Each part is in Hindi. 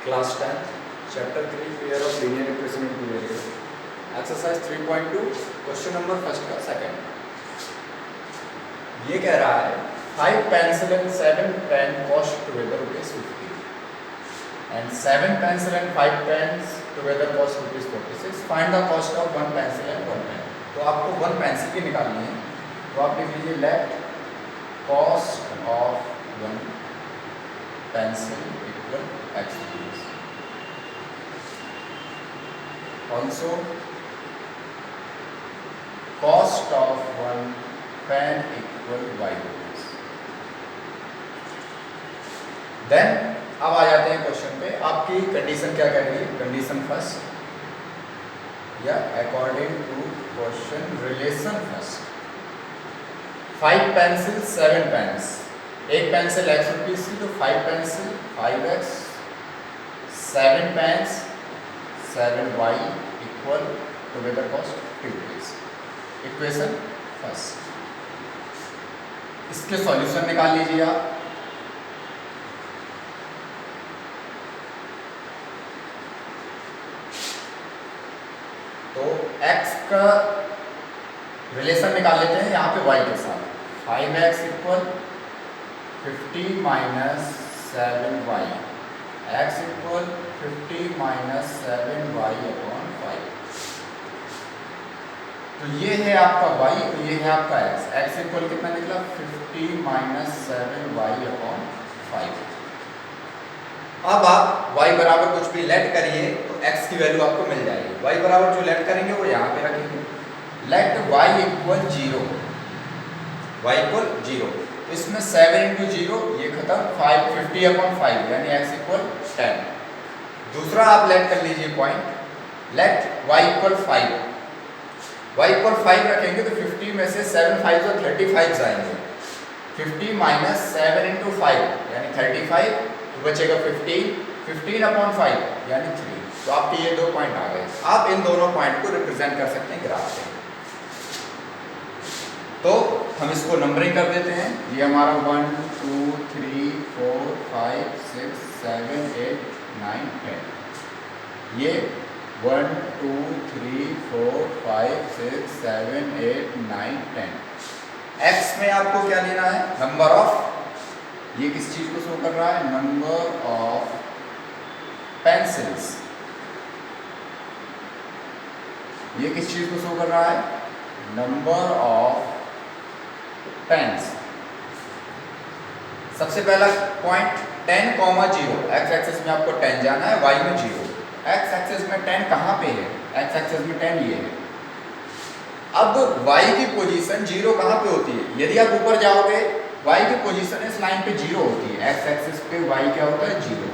Class 10th, Chapter 3, Pair of Linear Equation in Two Variables. Exercise 3.2, Question number first का second. ये कह रहा है 5 pencil and 7 pen cost together ₹50 and 7 pencil and 5 pens together cost ₹46. Find the cost of 1 pencil and 1 pen. तो आपको 1 pencil की निकालनी है, तो आप लिख लीजिए let cost of 1 pencil equal x rupees. Also, cost of 1 pen equal y rupees. Then अब आ जाते हैं क्वेश्चन पे. आपकी कंडीशन क्या कह रही है? कंडीशन फर्स्ट या according to question relation first. 5 pencil 7 pens. एक पेंसिल x रुपीज की, तो 5 pencil 5x, 7 pens 7y equal together cost 50 rupees. Equation first. इसके सॉल्यूशन निकाल लीजिए आप. तो x का रिलेशन निकाल लेते हैं यहाँ पे y के साथ. 5x equal 50 minus 7y, x equal 50 minus 7y upon 5. तो ये है आपका y और ये है आपका x. x इक्वल कितना निकला? 50 माइनस 7y अपॉन 5. अब आप y बराबर कुछ भी लेट करिए तो x की वैल्यू आपको मिल जाएगी. y बराबर जो लेट करेंगे वो यहाँ पे रखेंगे. Let y equal 0, y equal 0. इसमें 7 इंटू 0 ये खत्म. 50 अपॉन 5 यानी x इक्वल 10. दूसरा आप लेट कर लीजिए point. Let y equal 5. y equal 5 रखेंगे तो 50 में से 7 5 और 35 आएंगे. 50 माइनस 7 इंटू 5 यानी 35, तो बचेगा 15 अपॉन 5 यानी 3. तो आपके ये दो पॉइंट आ गए. आप इन दोनों पॉइंट को रिप्रेजेंट कर सकते हैं ग्राफ में. तो हम इसको नंबरिंग कर देते हैं. ये हमारा 1 2 3 4 5 6 7 8 9 10. ये 1 2 3 4 5 6 7 8 9 10. x में आपको क्या लेना है? Number of. ये किस चीज को शो कर रहा है? Number of pencils. ये किस चीज को शो कर रहा है? Number of pens. सबसे पहला पॉइंट 10, 0. x एक्सिस में आपको 10 जाना है, y में 0. x एक्सिस में 10 कहाँ पे है? x एक्सिस में 10 ये है. अब y की पोजीशन 0 कहाँ पे होती है? यदि आप ऊपर जाओगे y की पोजीशन इस लाइन पे 0 होती है. x एक्सिस पे y क्या होता है? 0.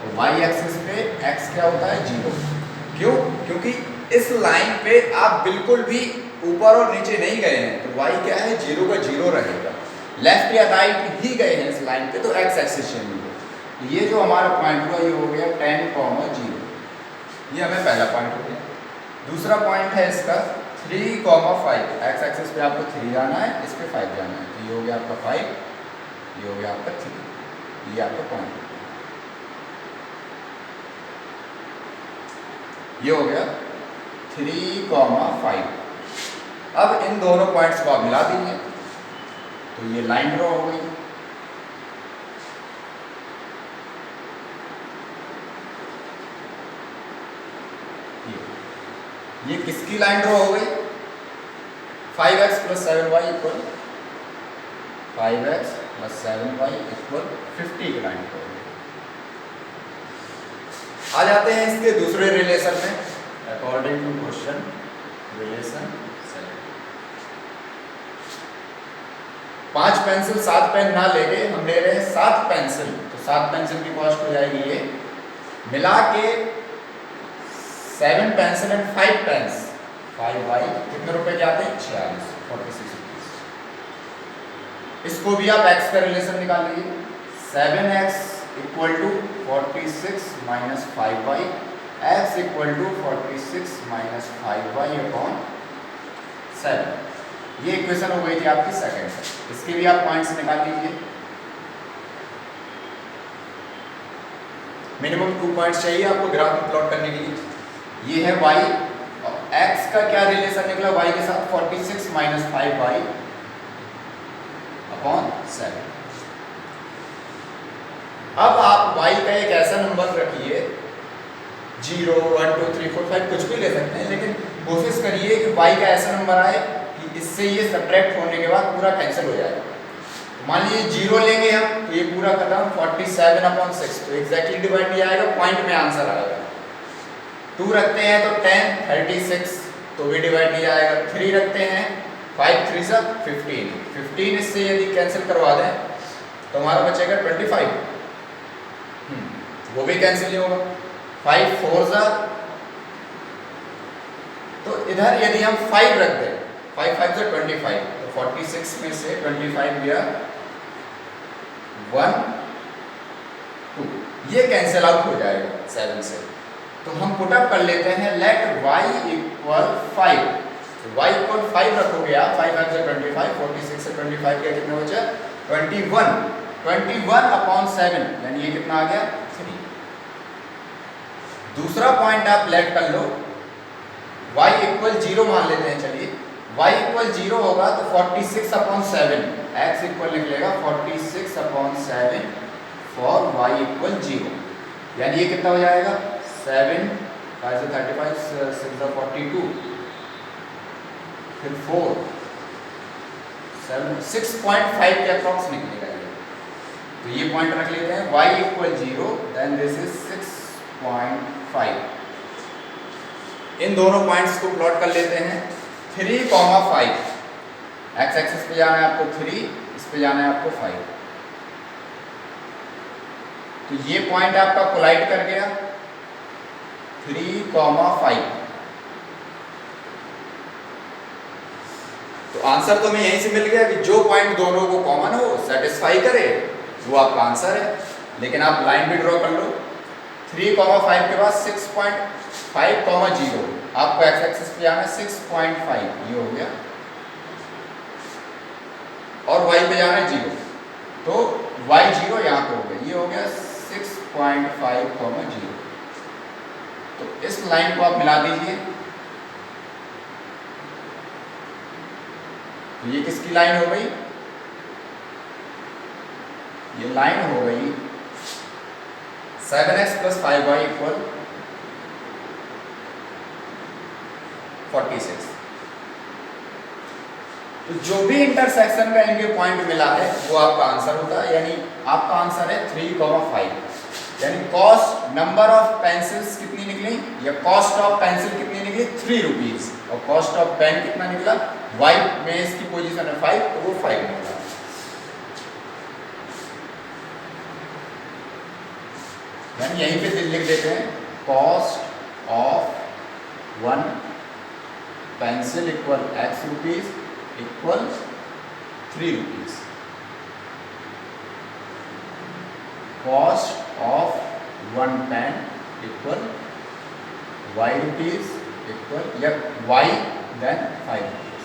और y एक्सिस पे x क्या होता है? 0. क्यों? क्योंकि इस लाइन पे आप बिल्कुल भी ऊपर और नीचे नहीं गए हैं, तो y क्या है? 0 का 0 रहेगा. लेफ्ट या राइट ही गए हैं इस लाइन पे, तो x एक्सिस चेंज होगा. ये जो हमारा पॉइंट हुआ ये हो गया 10, 0. ये हमें पहला पॉइंट हो गया. दूसरा पॉइंट है इसका 3, 5. x एक्सिस पे आपको 3 जाना है, इस पे 5 जाना है. तो ये हो गया आपका 5, ये हो गया आपका 3. ये आपका पॉइंट, ये हो गया 3, 5. अब इन दोनों पॉइंट्स को आप मिला दीजिए तो ये लाइन ड्रॉ हो गई. ये किसकी लाइन ड्रॉ हो गई? 5x plus 7y equal 5x plus 7y equal 50 की लाइन ड्रॉ हो गई. आ जाते हैं इसके दूसरे रिलेशन में. According to question relation 5 pencil 7 pen ना लेके हम ले रहे हैं 7 पेंसिल. तो 7 पेंसिल की कॉस्ट हो जाएगी ये मिला के 7 पेंसिल एंड 5 पेन्स 5y कितने रुपए के आते हैं? 46 रुपीज. इसको भी आप x का रिलेशन निकाल लीजिए. 7x equal to 46 minus 5y, x equal to 46 minus 5y upon 7. ये इक्वेशन हो गई थी आपकी सेकंड. इसके भी आप पॉइंट्स निकाल लीजिए. मिनिमम 2 पॉइंट्स चाहिए आपको ग्राफ में प्लॉट करने के लिए। ये है y और x का क्या रिलेशन निकला y के साथ 46 माइनस 5y अपॉन 7। अब आप y का एक ऐसा नंबर रखिए 0 1 2 3 4 5 कुछ भी ले सकते हैं, लेकिन कोशिश करिए कि y का ऐसा नंबर आए कि इससे ये सब्ट्रैक्ट होने के बाद पूरा कैंसिल हो जाएगा। मान लीजिए 0 लेंगे हम तो ये पूरा खत्म 47 अपॉन 6 तो एग्जैक्टली डिवाइड नहीं आएगा, पॉइंट में आंसर आएगा। 2 रखते हैं तो 10 36 तो भी डिवाइड नहीं आएगा। 3 रखते हैं 5 3 सा 15 इससे यदि कैंसिल करवा दें तो हमारा बचेगा 25, वो भी कैंसिल नहीं होगा। 5 4 सा, तो इधर यदि हम 5 रख दें 5 5 से 25 तो 46 में से 25 गया 1 2, ये कैंसिल आउट हो जाएगा 7 से। तो हम पुट अप कर लेते हैं लेट y इक्वल 5। तो y इक्वल 5 रखोगे आप 5 5 से 25 46 से 25 के कितने बचे 21 अपॉन 7 यानी ये कितना आ गया 3। दूसरा पॉइंट आप लेट कर लो y इक्वल 0 मान लेते हैं। चलिए y इक्वल 0 होगा तो 46 अपॉन 7 x इक्वल निकलेगा 46 अपॉन 7 फॉर y इक्वल 0 यानी ये कितना हो जाएगा 7 5 से 35 6 से 42 फिर 4 7 6.5 के अप्रॉक्स निकलेगा ये। तो ये पॉइंट रख लेते हैं y equal 0 then this is 6.5। इन दोनों पॉइंट्स को प्लॉट कर लेते हैं 3, 5 x एक्सिस पे जाना है आपको 3, इस पे जाना है आपको 5। तो ये पॉइंट आपका कोलाइड कर गया 3, 5। तो आंसर तो हमें यहीं से मिल गया कि जो पॉइंट दोनों को कॉमन हो सेटिस्फाई करे वो आपका आंसर है। लेकिन आप लाइन भी ड्रॉ कर लो 3, 5 के बाद 6.5, 0 आपको x एक्सिस पे जाना है 6.5 ये हो गया और y पे जाना है 0 तो y 0 यहाँ पे हो गया, ये हो गया 6.5, 0। तो इस लाइन को आप मिला दीजिए। तो ये किसकी लाइन हो गई, ये लाइन हो गई 7x + 5y इक्वल 46। तो जो भी इंटरसेक्शन का इनके पॉइंट मिला है वो आपका आंसर होता है, यानी आपका आंसर है 3, 5। यानी कॉस्ट नंबर ऑफ पेंसिल्स कितनी निकली या कॉस्ट ऑफ पेंसिल कितनी निकली 3 रुपीज और कॉस्ट ऑफ पेन कितना निकला y में इसकी पोजीशन है 5 तो वो 5 निकला। यानी यहीं पे लिख देते हैं cost of 1 pencil equal x rupees equal 3 rupees. Cost of 1 pen equal y rupees equal या y देन 5 रुपीज।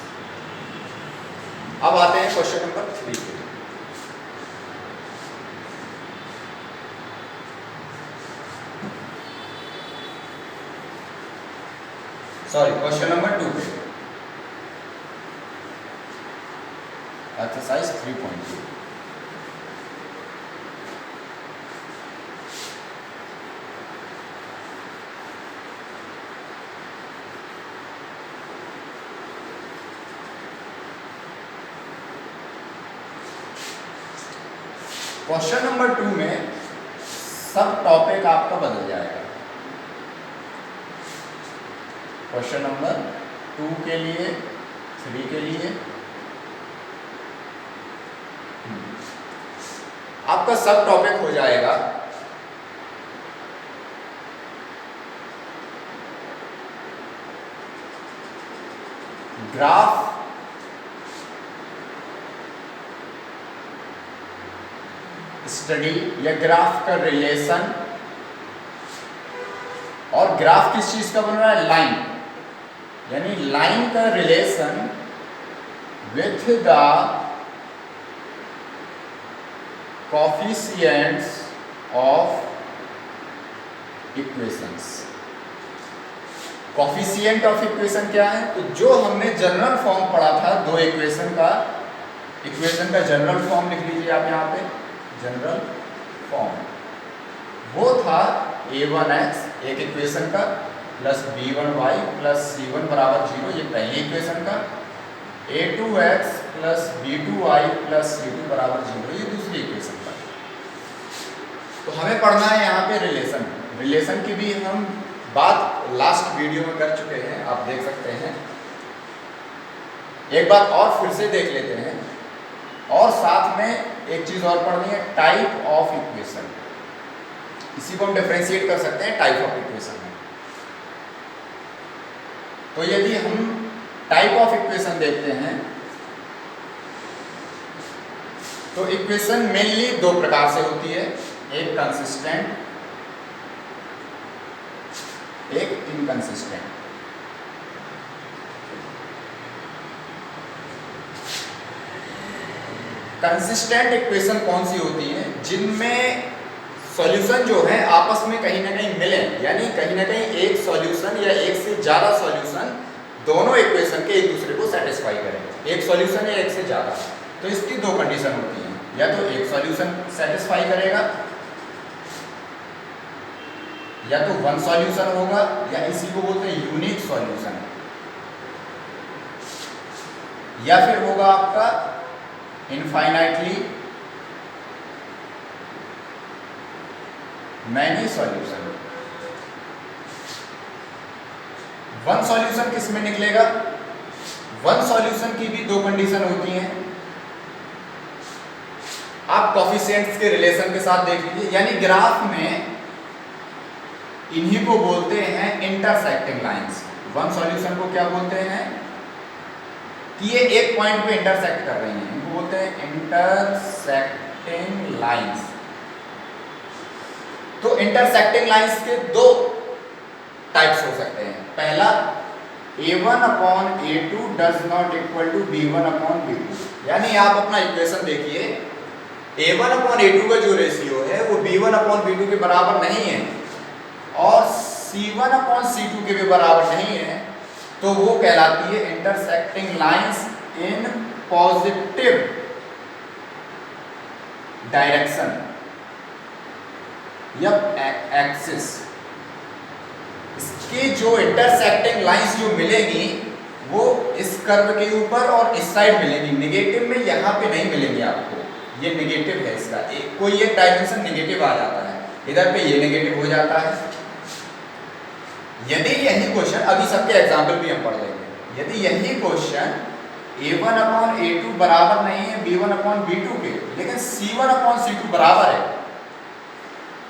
अब आते हैं क्वेश्चन नंबर 3 पे। सॉरी क्वेश्चन नंबर 2 पे एक्सरसाइज 3.2। क्वेश्चन नंबर 2 में सब टॉपिक आपका बदल जाएगा। क्वेश्चन नंबर 2 के लिए 3 के लिए आपका सब टॉपिक हो जाएगा ग्राफ स्टडी या ग्राफ का रिलेशन। और ग्राफ किस चीज का बन रहा है लाइन, यानी लाइन का relation with the coefficients of equations. Coefficient of equation क्या है? तो जो हमने जनरल फॉर्म पढ़ा था दो इक्वेशन का जनरल फॉर्म लिख लीजिए आप यहाँ पे, जनरल फॉर्म वो था a1x एक इक्वेशन का प्लस b1y प्लस c1 बराबर 0, ये पहली इक्वेशन का, a2x plus b2y plus c2 बराबर 0, ये दूसरी इक्वेशन का। तो हमें पढ़ना है यहाँ पे रिलेशन की भी हम बात लास्ट वीडियो में कर चुके हैं, आप देख सकते हैं। एक बार और फिर से देख लेते हैं, और साथ में एक चीज और पढ़नी है, टाइप ऑफ इक्वेशन। इसी को हम डिफरेंशिएट कर सकते हैं टाइप ऑफ इक्वेशन में। तो यदि हम टाइप ऑफ इक्वेशन देखते हैं तो इक्वेशन मेनली दो प्रकार से होती है, एक कंसिस्टेंट, एक इनकंसिस्टेंट। कंसिस्टेंट इक्वेशन कौन सी होती है? जिनमें सॉल्यूशन जो है आपस में कहीं ना कहीं मिले, यानी कहीं ना कहीं एक सॉल्यूशन या एक से ज़्यादा सॉल्यूशन दोनों इक्वेशन के एक दूसरे को सेटिस्फाई करें, एक सॉल्यूशन या एक से ज़्यादा। तो इसकी दो कंडीशन होती हैं, या तो एक सॉल्यूशन सेटिस्फाई करेगा, या तो वन सॉल्यूशन होगा, या इसी को बोलते हैं यूनिक सॉल्यूशन, या फिर होगा आपका infinitely many solution. One solution किस में निकलेगा? वन सॉल्यूशन की भी दो कंडीशन होती हैं, आप कोफिशिएंट्स के रिलेशन के साथ देख लीजिए, यानी ग्राफ में इन्हीं को बोलते हैं इंटरसेक्टिंग लाइंस। वन सॉल्यूशन को क्या बोलते हैं? कि ये एक पॉइंट पे इंटरसेक्ट कर रही हैं, इनको बोलते हैं इंटरसेक्टिंग लाइंस। तो इंटरसेक्टिंग लाइंस के दो टाइप्स हो सकते हैं। पहला, a1 upon a2 does not equal to b1 upon b2, यानी आप अपना इक्वेशन देखिए, a1 अपॉन a2 का जो रेशियो है वो b1 अपॉन b2 के बराबर नहीं है, और c1 अपॉन c2 के भी बराबर नहीं है, तो वो कहलाती है intersecting lines in positive direction या एक्सिस। इसके जो इंटरसेक्टिंग लाइंस जो मिलेगी वो इस कर्व के ऊपर और इस साइड मिलेंगी, नेगेटिव में यहाँ पे नहीं मिलेंगी आपको, ये नेगेटिव है इसका, कोई एक डायमेंशन नेगेटिव आ जाता है, इधर पे ये नेगेटिव हो जाता है। यदि यही क्वेश्चन, अभी सबके एग्जाम्पल भी हम पढ़ लेंगे, यदि यही क्वेश्चन a1 अपॉन a2 बराबर नहीं है b1 अपॉन b2 के, लेकिन c1 अपॉन c2 बराबर है,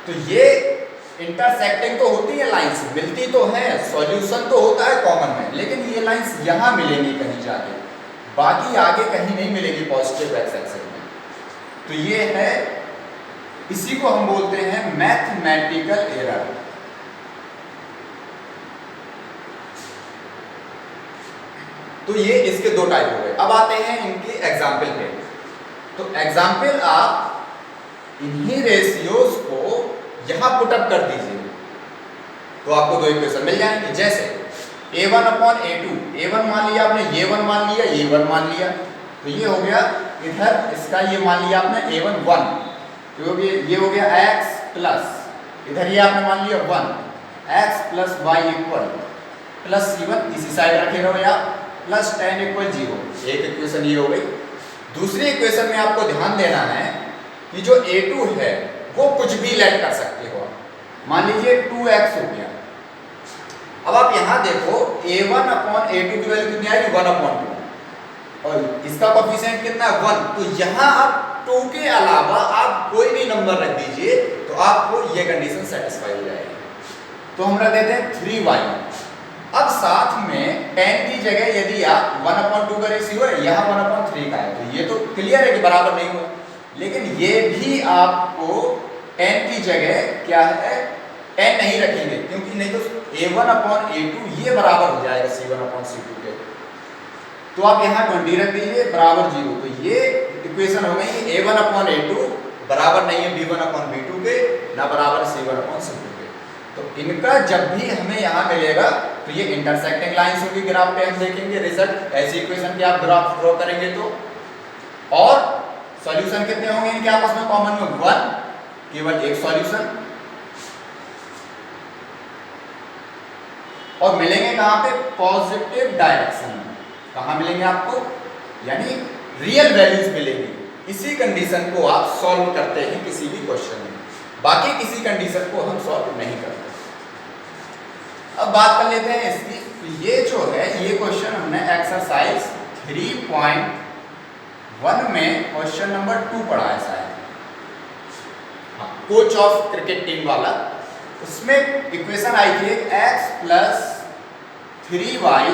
तो ये इंटरसेक्टिंग तो होती है लाइंस, मिलती तो है, सॉल्यूशन तो होता है कॉमन में, लेकिन ये लाइंस यहाँ मिलेंगी कहीं जाके, बाकी आगे कहीं नहीं मिलेगी पॉजिटिव एक्स एक्सिस में। तो ये है, इसी को हम बोलते हैं मैथमेटिकल एरर। तो ये इसके दो टाइप हो गए। अब आते हैं इनके एग्जाम्पल पे। तो एग्जाम्पल आप इन्हीं रेशियोज को यहां पुटअप कर दीजिए तो आपको दो इक्वेशन मिल जाएंगे। जैसे a1 अपॉन a2, a1 मान लिया आपने, a1 मान लिया, a1 मान लिया, तो ये हो गया इधर इसका, ये मान लिया आपने a1 1, तो ये हो गया x प्लस, इधर ये आपने मान लिया 1, x plus y equal plus c1, इसी साइड रखे रहो या प्लस tan इक्वल 0। एक इक्वेशन ये हो गई। दूसरी इक्वेशन में आपको ध्यान देना है कि जो a2 है वो कुछ भी लेट कर सकते हो, मान लीजिए 2x हो गया। अब आप यहां देखो a1 अपॉन a2 की वैल्यू कितनी आएगी? 1 अपॉन 2, और इसका कोफिशिएंट कितना है? 1। तो यहां आप 2 के अलावा आप कोई भी नंबर रख दीजिए तो आपको ये कंडीशन सेटिस्फाई हो जाएगी। तो हम रख देते हैं 3y। अब साथ में tan की जगह यदि आप 1 अपॉन 2 का रेशियो है, यहाँ 1 अपॉन 3 का है, तो ये तो क्लियर है कि बराबर नहीं हुआ, लेकिन ये भी आपको tan की जगह क्या है, tan नहीं रखेंगे, क्योंकि नहीं तो a1 अपॉन a2 ये बराबर हो जाएगा c1 अपॉन c2 के। तो आप यहाँ 20 रख दीजिए बराबर 0। तो ये इक्वेशन हो गई a1 अपॉन a2 बराबर नहीं है b1 अपॉन b2 के, ना बराबर c1 अपॉन c2 के। तो इनका जब भी हमें यहाँ मिलेगा तो ये इंटरसेक्टिंग लाइंस होगी ग्राफ पे, हम देखेंगे रिजल्ट ऐसी इक्वेशन की आप ग्राफ ड्रॉ करेंगे तो। और सॉल्यूशन कितने होंगे इनके आपस में कॉमन में? 1, केवल एक सॉल्यूशन। और मिलेंगे कहां पे? पॉजिटिव डायरेक्शन में। कहां मिलेंगे आपको? यानी रियल वैल्यूज मिलेंगी। इसी कंडीशन को आप सॉल्व करते हैं किसी भी क्वेश्चन में, बाकी किसी कंडीशन को हम सॉल्व नहीं करते। अब बात कर लेते हैं इसकी। तो ये जो है ये क्वेश्चन हमने एक्सरसाइज 3.1 में क्वेश्चन नंबर 2 पढ़ा है शायद, कोच ऑफ क्रिकेट टीम वाला। उसमें इक्वेशन आई थी x + 3y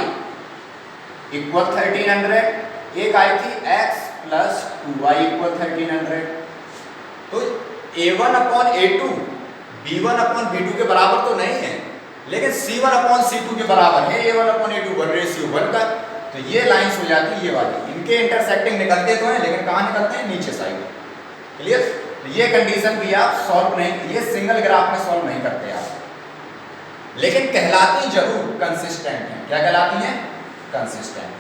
= 1300, एक आई थी x + 2y = 1300। तो a1/a2 b1/b2 के बराबर तो नहीं है, लेकिन c1/c2 के बराबर है a1/a2 1:1 का। तो ये लाइंस हो जाती है ये वाली, इनके इंटरसेक्टिंग निकलते तो हैं लेकिन कहाँ निकलते हैं? नीचे साइड। क्लियर? ये कंडीशन भी आप सॉल्व नहीं, ये सिंगल ग्राफ में सॉल्व नहीं करते आप, लेकिन कहलाती जरूर कंसिस्टेंट है। क्या कहलाती हैं? कंसिस्टेंट।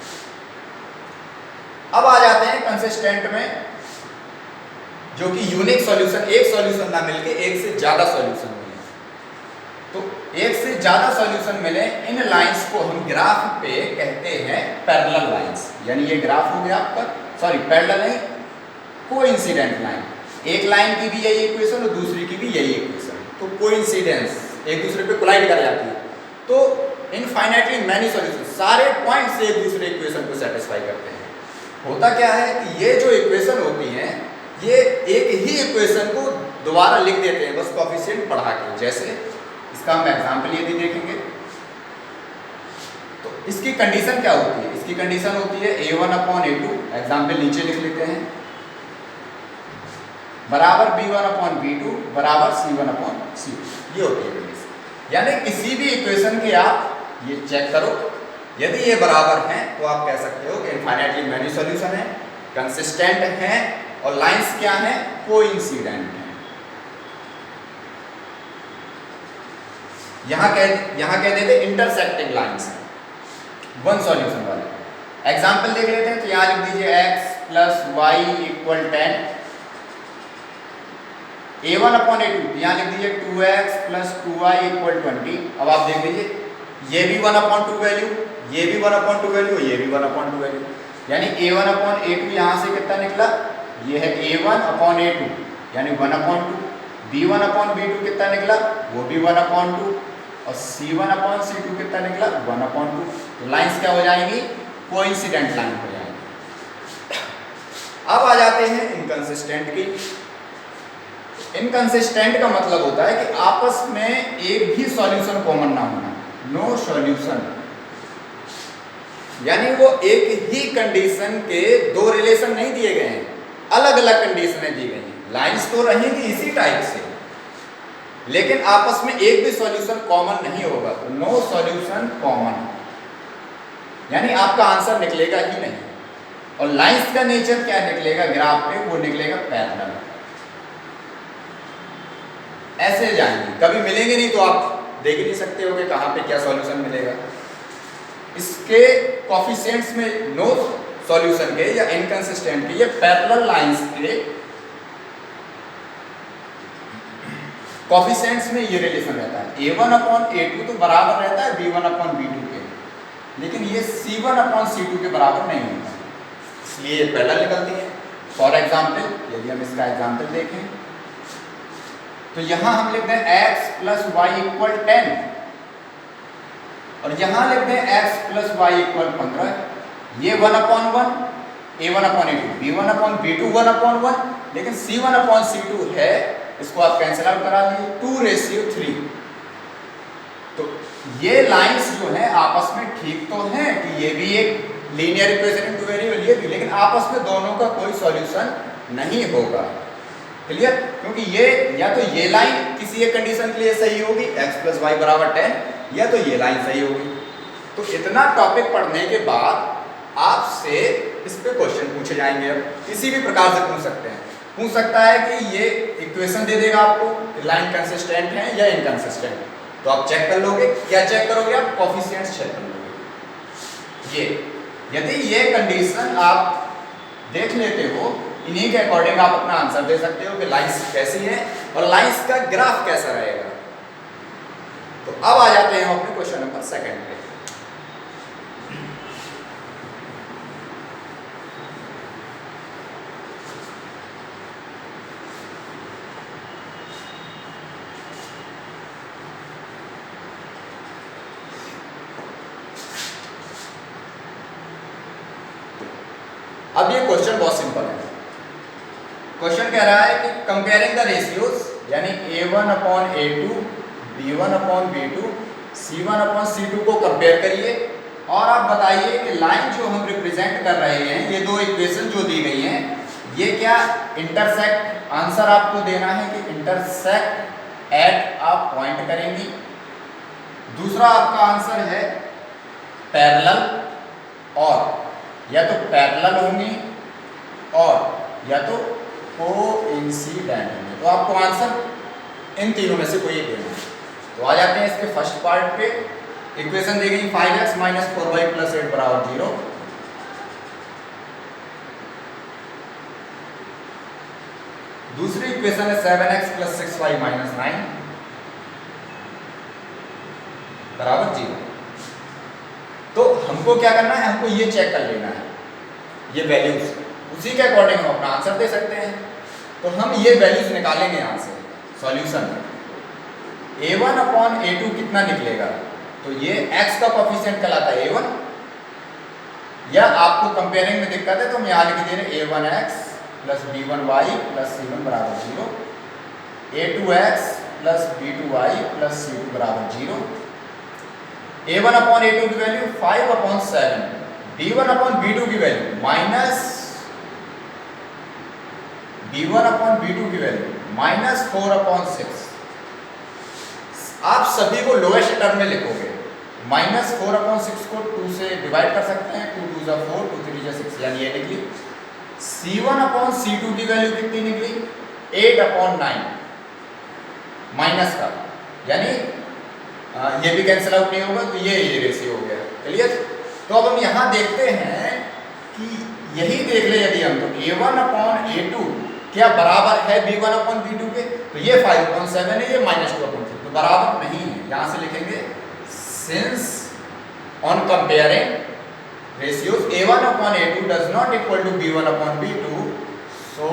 अब आ जाते हैं कंसिस्टेंट में, जो कि यूनिक सॉल्यूशन, एक सॉल्यूशन ना मिलके एक से ज्यादा सॉल्यूशन मिले। तो एक से ज्यादा सॉल्यूशन मिले, इन लाइंस को हम ग्राफ पे कहते हैं पैरेलल लाइंस। यानी ये ग्राफ हो गया आपका, सॉरी पैरेलल नहीं, कोइंसिडेंट लाइन। एक लाइन की भी यही इक्वेशन और दूसरी की भी यही इक्वेशन, तो कोइंसिडेंस, एक दूसरे पे कोलाइड कर जाती है। तो इनफाइनाइटली मैनी सॉल्यूशन, सारे पॉइंट्स एक दूसरे इक्वेशन को सेटिस्फाई करते हैं। होता क्या है कि ये जो इक्वेशन होती हैं, ये एक ही इक्वेशन को दोबारा लिख देते हैं बस कोएफिशिएंट बढ़ा के। जैसे इसका हम एग्जांपल यदि देखेंगे तो इसकी कंडीशन क्या होती है? इसकी कंडीशन होती है a1/a2, एग्जांपल नीचे लिख लेते हैं, बराबर b1/b2 बराबर c1/c2। ये होती है कंडीशन। यानी किसी भी इक्वेशन के आप ये चेक करो, यदि ये बराबर हैं तो आप कह सकते हो कि इनफाइनाइटली मैनी सॉल्यूशन है, कंसिस्टेंट हैं, और लाइंस क्या हैं? कोइंसिडेंट हैं। यहां कह देते इंटरसेक्टिंग लाइंस है, वन सॉल्यूशन वाले। एग्जांपल देख लेते हैं। तो यहां लिख दीजिए x + y = 10, a1/a2, यहां लिख दीजिए 2x + 2y = 20। अब आप देख लीजिए, ये भी 1/2 वैल्यू, ये भी 1/2 वैल्यू, ये भी 1/2 वैल्यू। यानी a1/a2 यहां से कितना निकला? ये है a1/a2 यानी 1/2। b1/b2 कितना निकला? वो भी 1/2। और c1/c2 कितना निकला? 1/2। तो लाइंस क्या हो जाएंगी? कोइंसिडेंट लाइन हो जाएंगी। अब आ जाते हैं इनकंसिस्टेंट की। इनकंसिस्टेंट का मतलब होता है कि आपस में एक भी सॉल्यूशन कॉमन ना होना, नो सॉल्यूशन। यानी वो एक ही कंडीशन के दो रिलेशन नहीं दिए गए हैं, अलग अलग कंडीशनें दी गई हैं। लाइंस तो रहेंगी इसी टाइप से, लेकिन आपस में एक भी सॉल्यूशन कॉमन नहीं होगा। तो नो सॉल्यूशन कॉमन, यानी आपका आंसर निकलेगा ही नहीं। और लाइंस का नेचर क्या निकलेगा ग्राफ पे? वो निकलेगा पैरेलल। ऐसे जाएंगे, कभी मिलेंगे नहीं तो आप देख ही नहीं सकते हो कि कहां पे क्या सॉल्यूशन मिलेगा। इसके कोएफिशिएंट्स में नो सॉल्यूशन के या इनकंसिस्टेंट के, ये पैरेलल लाइंस के कोएफिशिएंट्स में ये रिलेशन रहता है। a1/a2 तो बराबर रहता है b1/b2 के, लेकिन ये c1/c2 के बराबर नहीं होता, इसलिए ये पैरेलल निकलती है। फॉर एग्जाम्पल, यदि हम इसका एग्जाम्पल देखें तो यहां हम लिखते हैं x + y = 10, और यहां लिखते हैं x + y = 15। ये 1/1, a1/a2, b1/b2 1/1, लेकिन c1/c2 है, इसको आप कैंसिल आउट करा लीजिए, 2:3। तो ये लाइंस जो है आपस में ठीक तो हैं कि ये भी एक linear equation in two variable, ये भी, लेकिन आपस में दोनों का कोई सॉल्यूशन नहीं होगा। क्लियर? क्योंकि ये या तो ये लाइन किसी एक कंडीशन के लिए सही होगी x + y = 10, या तो ये लाइन सही होगी। तो इतना टॉपिक पढ़ने के बाद आपसे इस पे क्वेश्चन पूछे जाएंगे। अब किसी भी प्रकार से पूछ सकते हैं, पूछ सकता है कि ये इक्वेशन दे देगा आपको, लाइन कंसिस्टेंट है या इनकंसिस्टेंट, तो आप चेक कर लोगे, क्या चेक करोगे आप? कोफिशिएंट्स चेक कर लोगे। ये यदि ये कंडीशन आप देख लेते हो, इन्हीं के अकॉर्डिंग आप अपना आंसर दे सकते हो कि लाइंस कैसी है और लाइंस का ग्राफ कैसा रहेगा। तो अब आ जाते हैं हम अपने क्वेश्चन नंबर सेकंड पे। अब ये क्वेश्चन बहुत सिंपल है। क्वेश्चन कह रहा है कि कंपेयरिंग द रेशियोज यानी a1/a2, b1/b2, c1/c2 को कंपेयर करिए और आप बताइए कि लाइन जो हम रिप्रेजेंट कर रहे हैं, ये दो इक्वेशन जो दी गई हैं, ये क्या इंटरसेक्ट, आंसर आपको देना है कि इंटरसेक्ट एट अ पॉइंट करेंगी। दूसरा आपका आंसर है पैरेलल, और या तो पैरेलल होंगी और या तो कोइंसिडेंट होंगी। तो आपको आंसर इन तीनों में से कोई एक देना है। तो आ जाते हैं इसके फर्स्ट पार्ट पे। इक्वेशन दी गई 5x - 4y + 8 = 0। दूसरी इक्वेशन है 7x + 6y - 9 = 0। तो हमको क्या करना है? हमको ये चेक कर लेना है, ये वैल्यूज, उसी के अकॉर्डिंग हम अपना आंसर दे सकते हैं। तो हम ये वैल्यूज निकालेंगे यहाँ से सॉल्यूशन। a1/a2 कितना निकलेगा? तो ये x का कोफिशिएंट कहलाता है a1, या आपको कंपेयरिंग में दिक्कत है तो हम यहाँ लिख दे रहे a1x + b1y + c1 = 0, a2x + b2y + c2 = 0। a1/a2 की वैल्यू 5/7, b1/b2 की वैल्यू b1/b2 की वैल्यू -4/6। आप सभी को लोएस्ट टर्म में लिखोगे। -4/6 को 2 से डिवाइड कर सकते हैं, 2 2 = 4, 2 3 = 6, यानी ये निकली। c1/c2 की वैल्यू कितनी निकली? 8/9 माइनस का, यानी ये भी कैंसिल आउट नहीं होगा, तो ये रेशियो हो गया। क्लियर? तो अब हम यहाँ देखते हैं कि यही देख ले यदि हम, तो a1/a2 क्या बराबर है b1/b2 के? तो ये 5/7 है, ये -2/3, तो बराबर नहीं है। यहाँ से लिखेंगे since on comparing ratios a1/a2 does not equal to b1/b2, so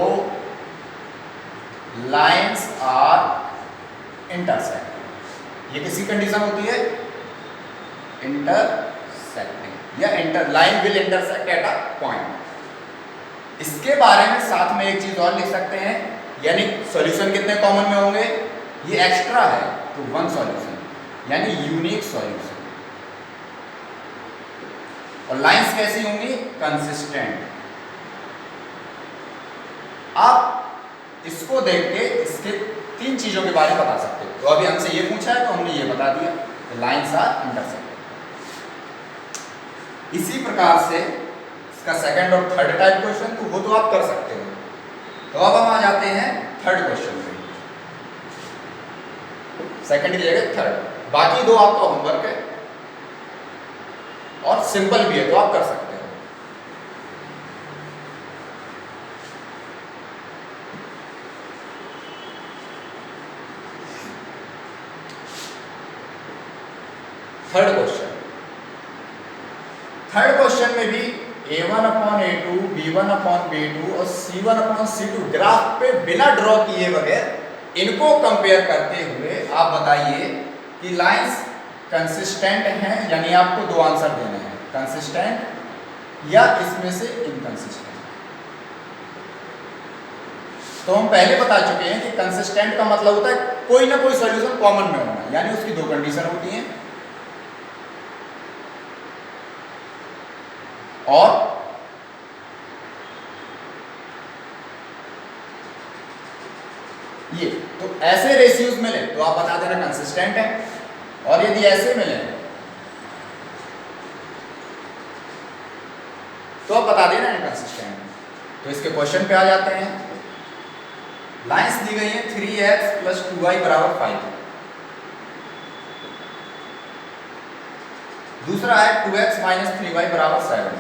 lines are intersect. ये किसकी कंडीशन होती है? इंटरसेक्टिंग, या line will intersect at a point. इसके बारे में साथ में एक चीज और लिख सकते हैं, यानी सॉल्यूशन कितने कॉमन में होंगे? ये एक्स्ट्रा है तो 1 सॉल्यूशन, यानी यूनिक सॉल्यूशन। और लाइंस कैसी होंगी? कंसिस्टेंट। आप इसको देख के इसके 3 चीजों के बारे में बता सकते हो। तो अभी हमसे ये पूछा है तो हमने ये बता दिया, लाइंस आर इंटरसेक्ट। इसी प्रकार से इसका सेकंड और थर्ड टाइप क्वेश्चन, तो वो तो आप कर सकते हो। तो अब हम आ जाते हैं थर्ड क्वेश्चन पे। सेकंड की जगह थर्ड, बाकी दो आपका होमवर्क है और सिंपल भी है, तो आप कर सकते हो। थर्ड क्वेश्चन में भी a1/a2, b1/b2 और c1/c2 ग्राफ पे बिना ड्रॉ किए बगैर इनको कंपेयर करते हुए आप बताइए कि लाइंस कंसिस्टेंट हैं, यानी आपको 2 आंसर देने हैं, कंसिस्टेंट या इसमें से इनकंसिस्टेंट। तो हम पहले बता चुके हैं कि कंसिस्टेंट का मतलब होता है कोई ना कोई सॉल्यूशन कॉमन में होना, यानी उसकी 2 कंडीशन होती हैं। और ये तो ऐसे रेशियोज मिले तो आप बता देना कंसिस्टेंट है, और यदि ऐसे मिले तो आप बता देना इनकंसिस्टेंट। तो इसके क्वेश्चन पे आ जाते हैं। लाइंस दी गई है 3x + 2y = 5। दूसरा है 2x माइनस 3y बराबर 7।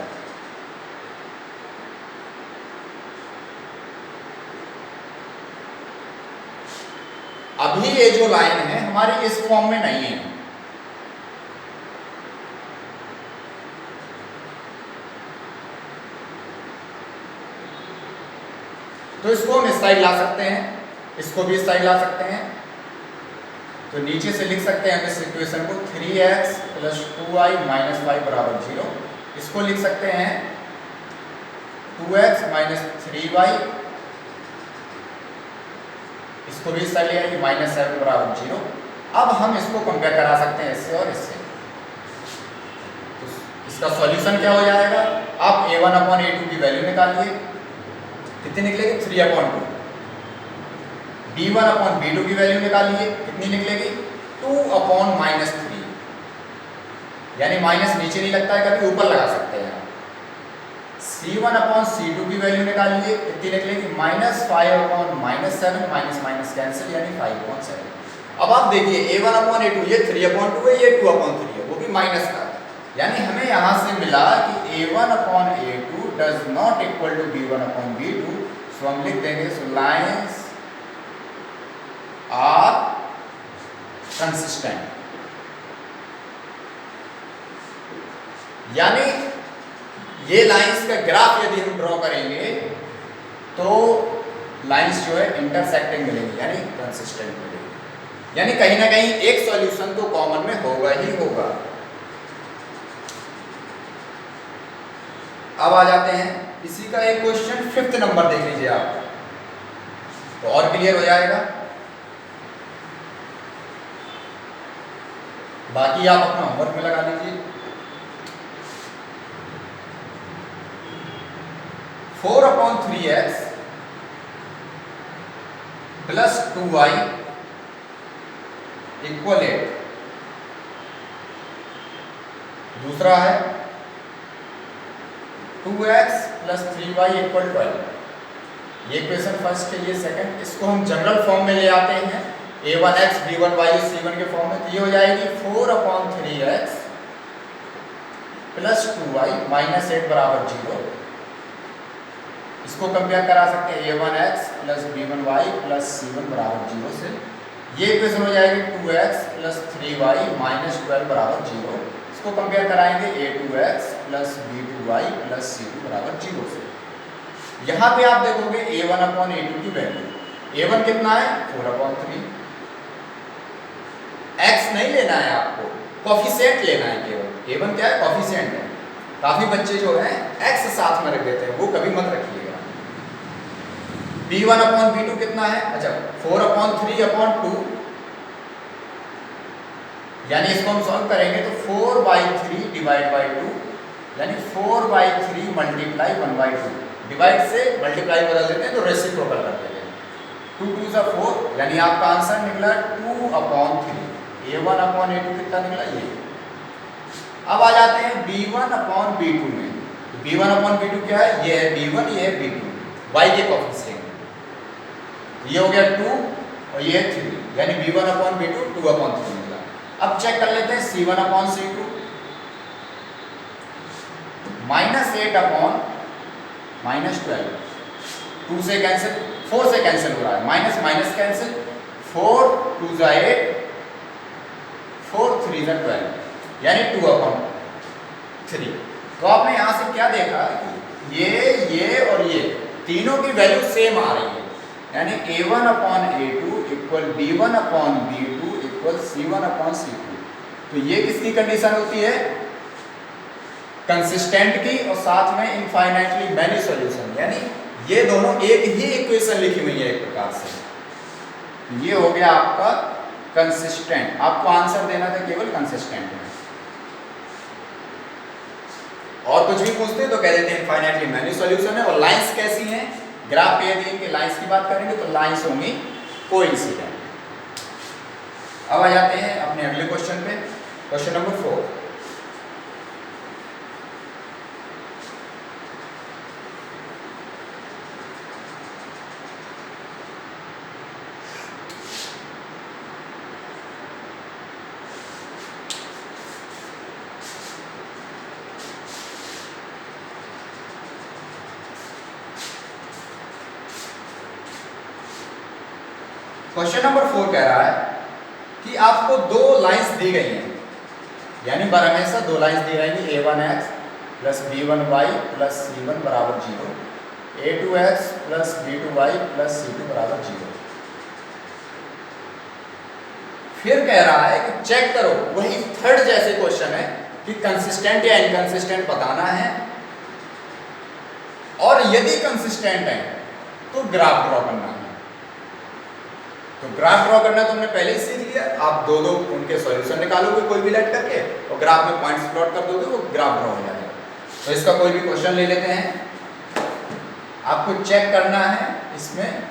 अभी ये जो लाइन है हमारी इस फॉर्म में नहीं है, तो इसको हम इस साइड ला सकते हैं, इसको भी इस साइड ला सकते हैं। तो नीचे से लिख सकते हैं इस इक्वेशन को 3x प्लस 2y माइनस 5 बराबर 0। इसको लिख सकते हैं 2x माइनस 3y, इसको भी इस साइड ले आएगी माइनस 7 बराबर 0। अब हम इसको कंपेयर करा सकते हैं इससे और इससे। तो इसका सॉल्यूशन क्या हो जाएगा, आप a1 अपॉन a2 की वैल्यू निकालिए, कितनी निकलेगी 3/2। b1 अपॉन b2 की वैल्यू निकालिए, कितनी निकलेगी 2/-3। यानी माइनस नीचे नहीं लगता है, कभी ऊपर लगा सकते हैं। c1 अपॉन c2 की वैल्यू निकालिए, कितनी निकलेगी -5/-7, माइनस माइनस कैंसिल यानी 5/7। अब आप देखिए a1 अपॉन a2 ये 3/2 है, ये 2/3 है, वो भी माइनस का। यानी हमें यहां से मिला कि a1 upon a2 does not equal to b1 upon b2। So हम लिख देंगे सो लाइंस आर कंसिस्टेंट। यानी ये लाइंस का ग्राफ यदि हम ड्रॉ करेंगे तो लाइंस जो है इंटरसेक्टिंग मिलेंगी, यानी कंसिस्टेंट मिलेंगी। यानी कहीं ना कहीं एक सॉल्यूशन तो कॉमन में होगा ही होगा। अब आ जाते हैं इसी का एक क्वेश्चन 5th नंबर देख लीजिए आप, तो और क्लियर हो जाएगा। बाकी आप अपना होमवर्क में लगा लीजिए। 4/3x plus 2y equal 8। दूसरा है 2x प्लस 3y इक्वल 12। ये क्वेश्चन फर्स्ट है, ये सेकंड। इसको हम जनरल फॉर्म में ले आते हैं, a1x b1y c1 के फॉर्म में। तो ये हो जाएगी 4/3x प्लस 2y माइनस 8 बराबर 0। इसको कंपेयर करा सकते हैं a1x plus b1y plus c1 बराबर 0 से। ये इक्वेशन हो जाएगी 2x प्लस 3y माइनस 12 बराबर 0। इसको कंपेयर कराएंगे a2x plus b2y plus c2 बराबर 0 से। यहाँ पे आप देखोगे a1 अपॉन a2 की वैल्यू, a1 कितना है 4/3। x नहीं लेना है आपको, कोफिशिएंट लेना है केवल। a1 क्या है, कोफिशिएंट है। काफी बच्चे जो है x साथ में रख देते हैं, वो कभी मत रखिएगा। b1 अपॉन b2 कितना है, अच्छा 4/3/2। यानी इसको हम सॉल्व करेंगे तो 4/3 डिवाइड बाई 2, यानी 4/3 मल्टीप्लाई 1/2। डिवाइड से मल्टीप्लाई बदल देते हैं तो रेसिप्रोकल कर देते हैं। 2 2 सा 4, यानी आपका आंसर निकला 2/3। a1 अपॉन a2 कितना निकला ये। अब आ जाते हैं b1 अपॉन b2 में। b1 अपॉन b2 क्या है, ये है b1, ये है b2, y के कोफिशिएंट। ये हो गया 2 और ये है 3, यानी b1 अपॉन b2 2/3 निकला। अब चेक कर लेते हैं c1 अपॉन c2, -8 अपॉन -12। 2 से कैंसिल, 4 से कैंसिल हो रहा है, माइनस माइनस कैंसिल, 4 2 जा 8, 4 3 जा 12, यानी 2/3। तो आपने यहां से क्या देखा, ये और ये तीनों की वैल्यू सेम आ रही है, यानी a1 upon a2 equal b1 upon b2 equal c1 upon c2। तो ये किसकी कंडीशन होती है, कंसिस्टेंट की, और साथ में इनफाइनाइटली मैनी सॉल्यूशन, यानी ये दोनों एक ही इक्वेशन लिखी हुई है एक प्रकार से। ये हो गया आपका कंसिस्टेंट। आपको आंसर देना था केवल कंसिस्टेंट में, और कुछ भी पूछते हैं तो कह देते हैं इनफाइनाइटली मैनी सॉल्यूशन है। और लाइंस कैसी हैं, ग्राफ पे यदि इनके लाइंस की बात करेंगे तो लाइंस होंगी कोइंसिडेंट। अब आ जाते हैं अपने अगले क्वेश्चन पे, क्वेश्चन नंबर 4। क्वेश्चन नंबर 4 कह रहा है कि आपको दो लाइंस दी गई हैं, यानी बार हमेशा दो लाइंस दी रहेंगी, a1x plus b1y plus c1 बराबर 0, a2x plus b2y plus c2 बराबर 0। फिर कह रहा है कि चेक करो, वही थर्ड जैसे क्वेश्चन है कि कंसिस्टेंट या इनकंसिस्टेंट बताना है, और यदि कंसिस्टेंट है तो ग्राफ ड्रॉ करना है। तो ग्राफ ड्रॉ करना तो हमने पहले ही सीख लिया, आप दो दो उनके सॉल्यूशन निकालोगे कोई भी लेट करके और ग्राफ में पॉइंट्स प्लॉट कर दोगे, वो ग्राफ ड्रॉ हो जाएगा। तो इसका कोई भी क्वेश्चन ले लेते हैं, आपको चेक करना है इसमें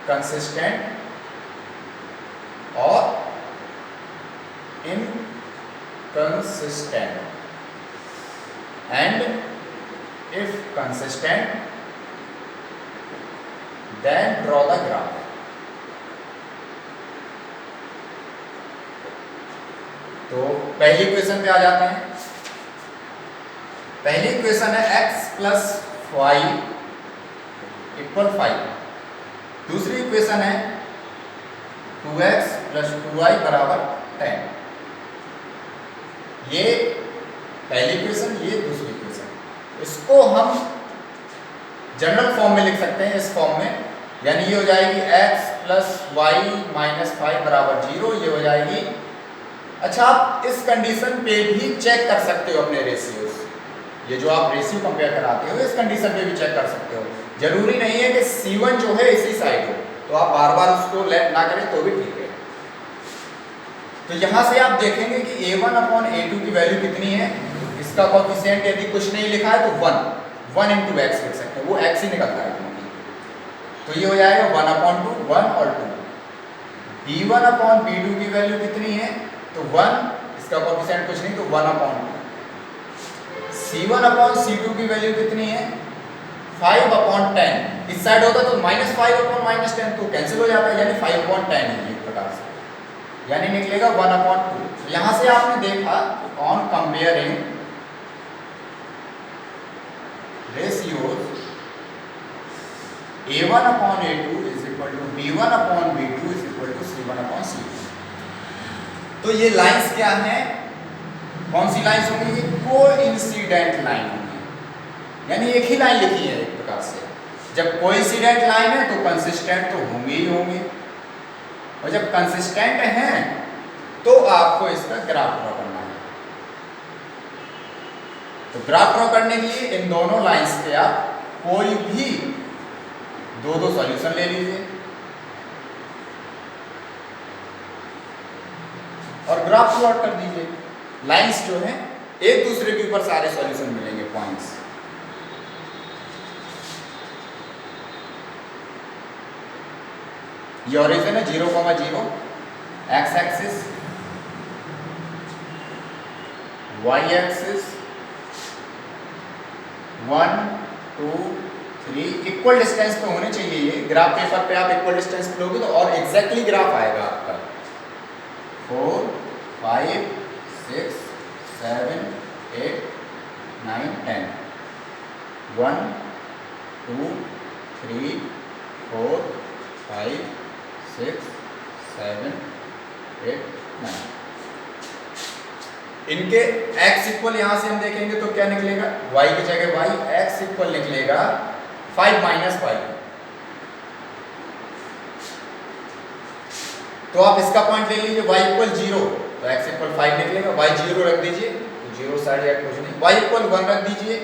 कंसिस्टेंट और inconsistent, and if consistent then draw the graph। तो पहली इक्वेशन पे आ जाते हैं। पहली इक्वेशन है x प्लस वाई इक्वल 5। दूसरी इक्वेशन है 2x प्लस 2y बराबर 10। ये पहली इक्वेशन, ये दूसरी इक्वेशन। इसको हम जनरल फॉर्म में लिख सकते हैं, इस फॉर्म में, यानी ये हो जाएगी x प्लस वाई माइनस 5 बराबर 0, ये हो जाएगी। अच्छा, आप इस कंडीशन पे भी चेक कर सकते हो अपने रेशियोज, ये जो आप रेशियो कंपेयर कराते हो इस कंडीशन पे भी चेक कर सकते हो। जरूरी नहीं है कि C1 जो है इसी साइड हो, तो आप बार बार उसको लेट ना करें तो भी ठीक है। तो यहाँ से आप देखेंगे कि a1 अपॉन a2 की वैल्यू कितनी है, इसका कोएफिशिएंट यदि कुछ नहीं लिखा है तो 1 इंटू x लिख सकते हैं, वो x ही निकलता है क्योंकि। तो ये हो जाएगा 1 अपॉन 2, 1 और 2। b1 अपॉन b2 की वैल्यू कितनी है, तो 1, इसका कोएफिशिएंट कुछ नहीं तो 1 अपॉन 2। c1 अपॉन c2 की वैल्यू कितनी है, 5 अपॉन 10। इस साइड होता तो -5 अपॉन -10, तो कैंसिल हो जाता है, यानी 5 अपॉन 10 है एक प्रकार से, यानी निकलेगा 1 अपॉन 2। तो यहाँ से आपने देखा on comparing ratios a1 upon a2 is equal to b1 upon b2 is equal to c1 upon c2। तो ये लाइंस क्या हैं, कौन सी लाइंस होंगी, ये कोइंसिडेंट लाइन होंगी, यानी एक ही लाइन लिखी है एक प्रकार से। जब कोइंसिडेंट लाइन है तो कंसिस्टेंट तो होंगे ही होंगे, और जब कंसिस्टेंट हैं तो आपको इसका ग्राफ ड्रॉ करना है। तो ग्राफ ड्रॉ करने के लिए इन दोनों लाइंस के आप कोई भी दो दो सॉल्यूशन ले लीजिए और ग्राफ प्लॉट कर दीजिए। लाइंस जो हैं एक दूसरे के ऊपर सारे सॉल्यूशन मिलेंगे, पॉइंट्स। ये ओरिजिन है 0,0, x axis, y axis, 1 2 3 equal distance पे होने चाहिए। ये ग्राफ पेपर पे आप इक्वल डिस्टेंस पे लोगे तो और एग्जैक्टली ग्राफ आएगा आपका। 4 5 6 7 8 9 10, 1 2 3 4 5 6 7 8 9। इनके x इक्वल यहां से हम देखेंगे तो क्या निकलेगा, y की जगह y, x इक्वल निकलेगा 5 माइनस 5। तो आप इसका पॉइंट ले लीजिए, y इक्वल 0 तो x इक्वल 5 निकलेगा, y 0 रख दीजिए तो 0 साइड या कुछ नहीं, y इक्वल 1 रख दीजिए,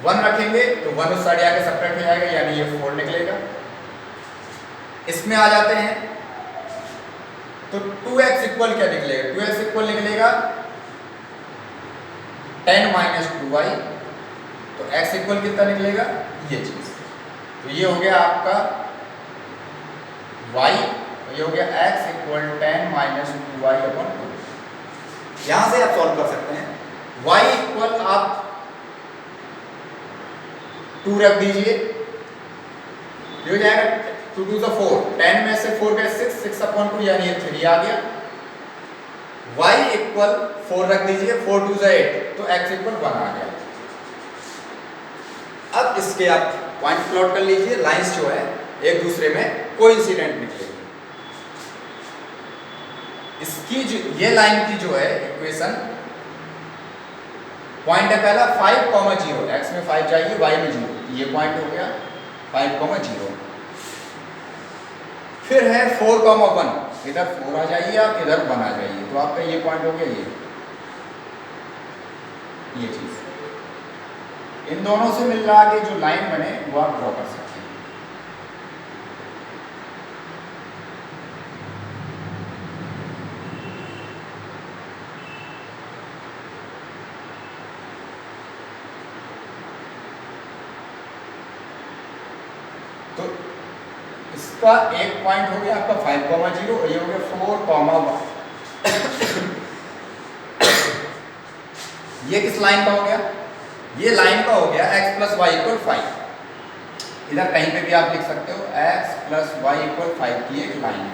1 रखेंगे तो 1 उस साइड आके सब्ट्रैक्ट हो जाएगा, यानी ये 4 निकलेगा। इसमें आ जाते हैं तो 2x इक्वल क्या निकलेगा, 2x इक्वल निकलेगा 10 माइनस 2y, तो x इक्वल कितना निकलेगा, ये चीज। तो ये हो गया आपका y, ये हो गया x equal 10 minus 2y upon 2। यहां से आप सॉल्व कर सकते हैं। y इक्वल आप 2 रख दीजिए, ये हो जाएगा 2 2 4, 10 में से 4 गए 6, 6 अपॉन 2 यानी ये 3 आ गया। y इक्वल 4 रख दीजिए, 4 2 8, तो x इक्वल 1 आ गया। अब इसके आप पॉइंट प्लॉट कर लीजिए, लाइंस जो है एक दूसरे में कोइंसिडेंट निकलेगी। इसकी जो ये लाइन की जो है इक्वेशन, पॉइंट है पहला 5,0, एक्स में 5 जाइए, वाई में 0, ये पॉइंट हो गया 5,0। फिर है 4,1, इधर 4 आ जाइए आप, इधर 1 आ जाइए, तो आपका ये पॉइंट हो गया ये चीज। इन दोनों से मिल रहा के जो लाइन बने वो आप ड्रॉ कर सकते हैं। तो इसका एक पॉइंट हो गया आपका 5,0 और ये हो गया 4,1। ये किस लाइन का हो गया? ये लाइन का हो गया x + y = 5। इधर कहीं पे भी आप लिख सकते हो x + y = 5 की एक लाइन है।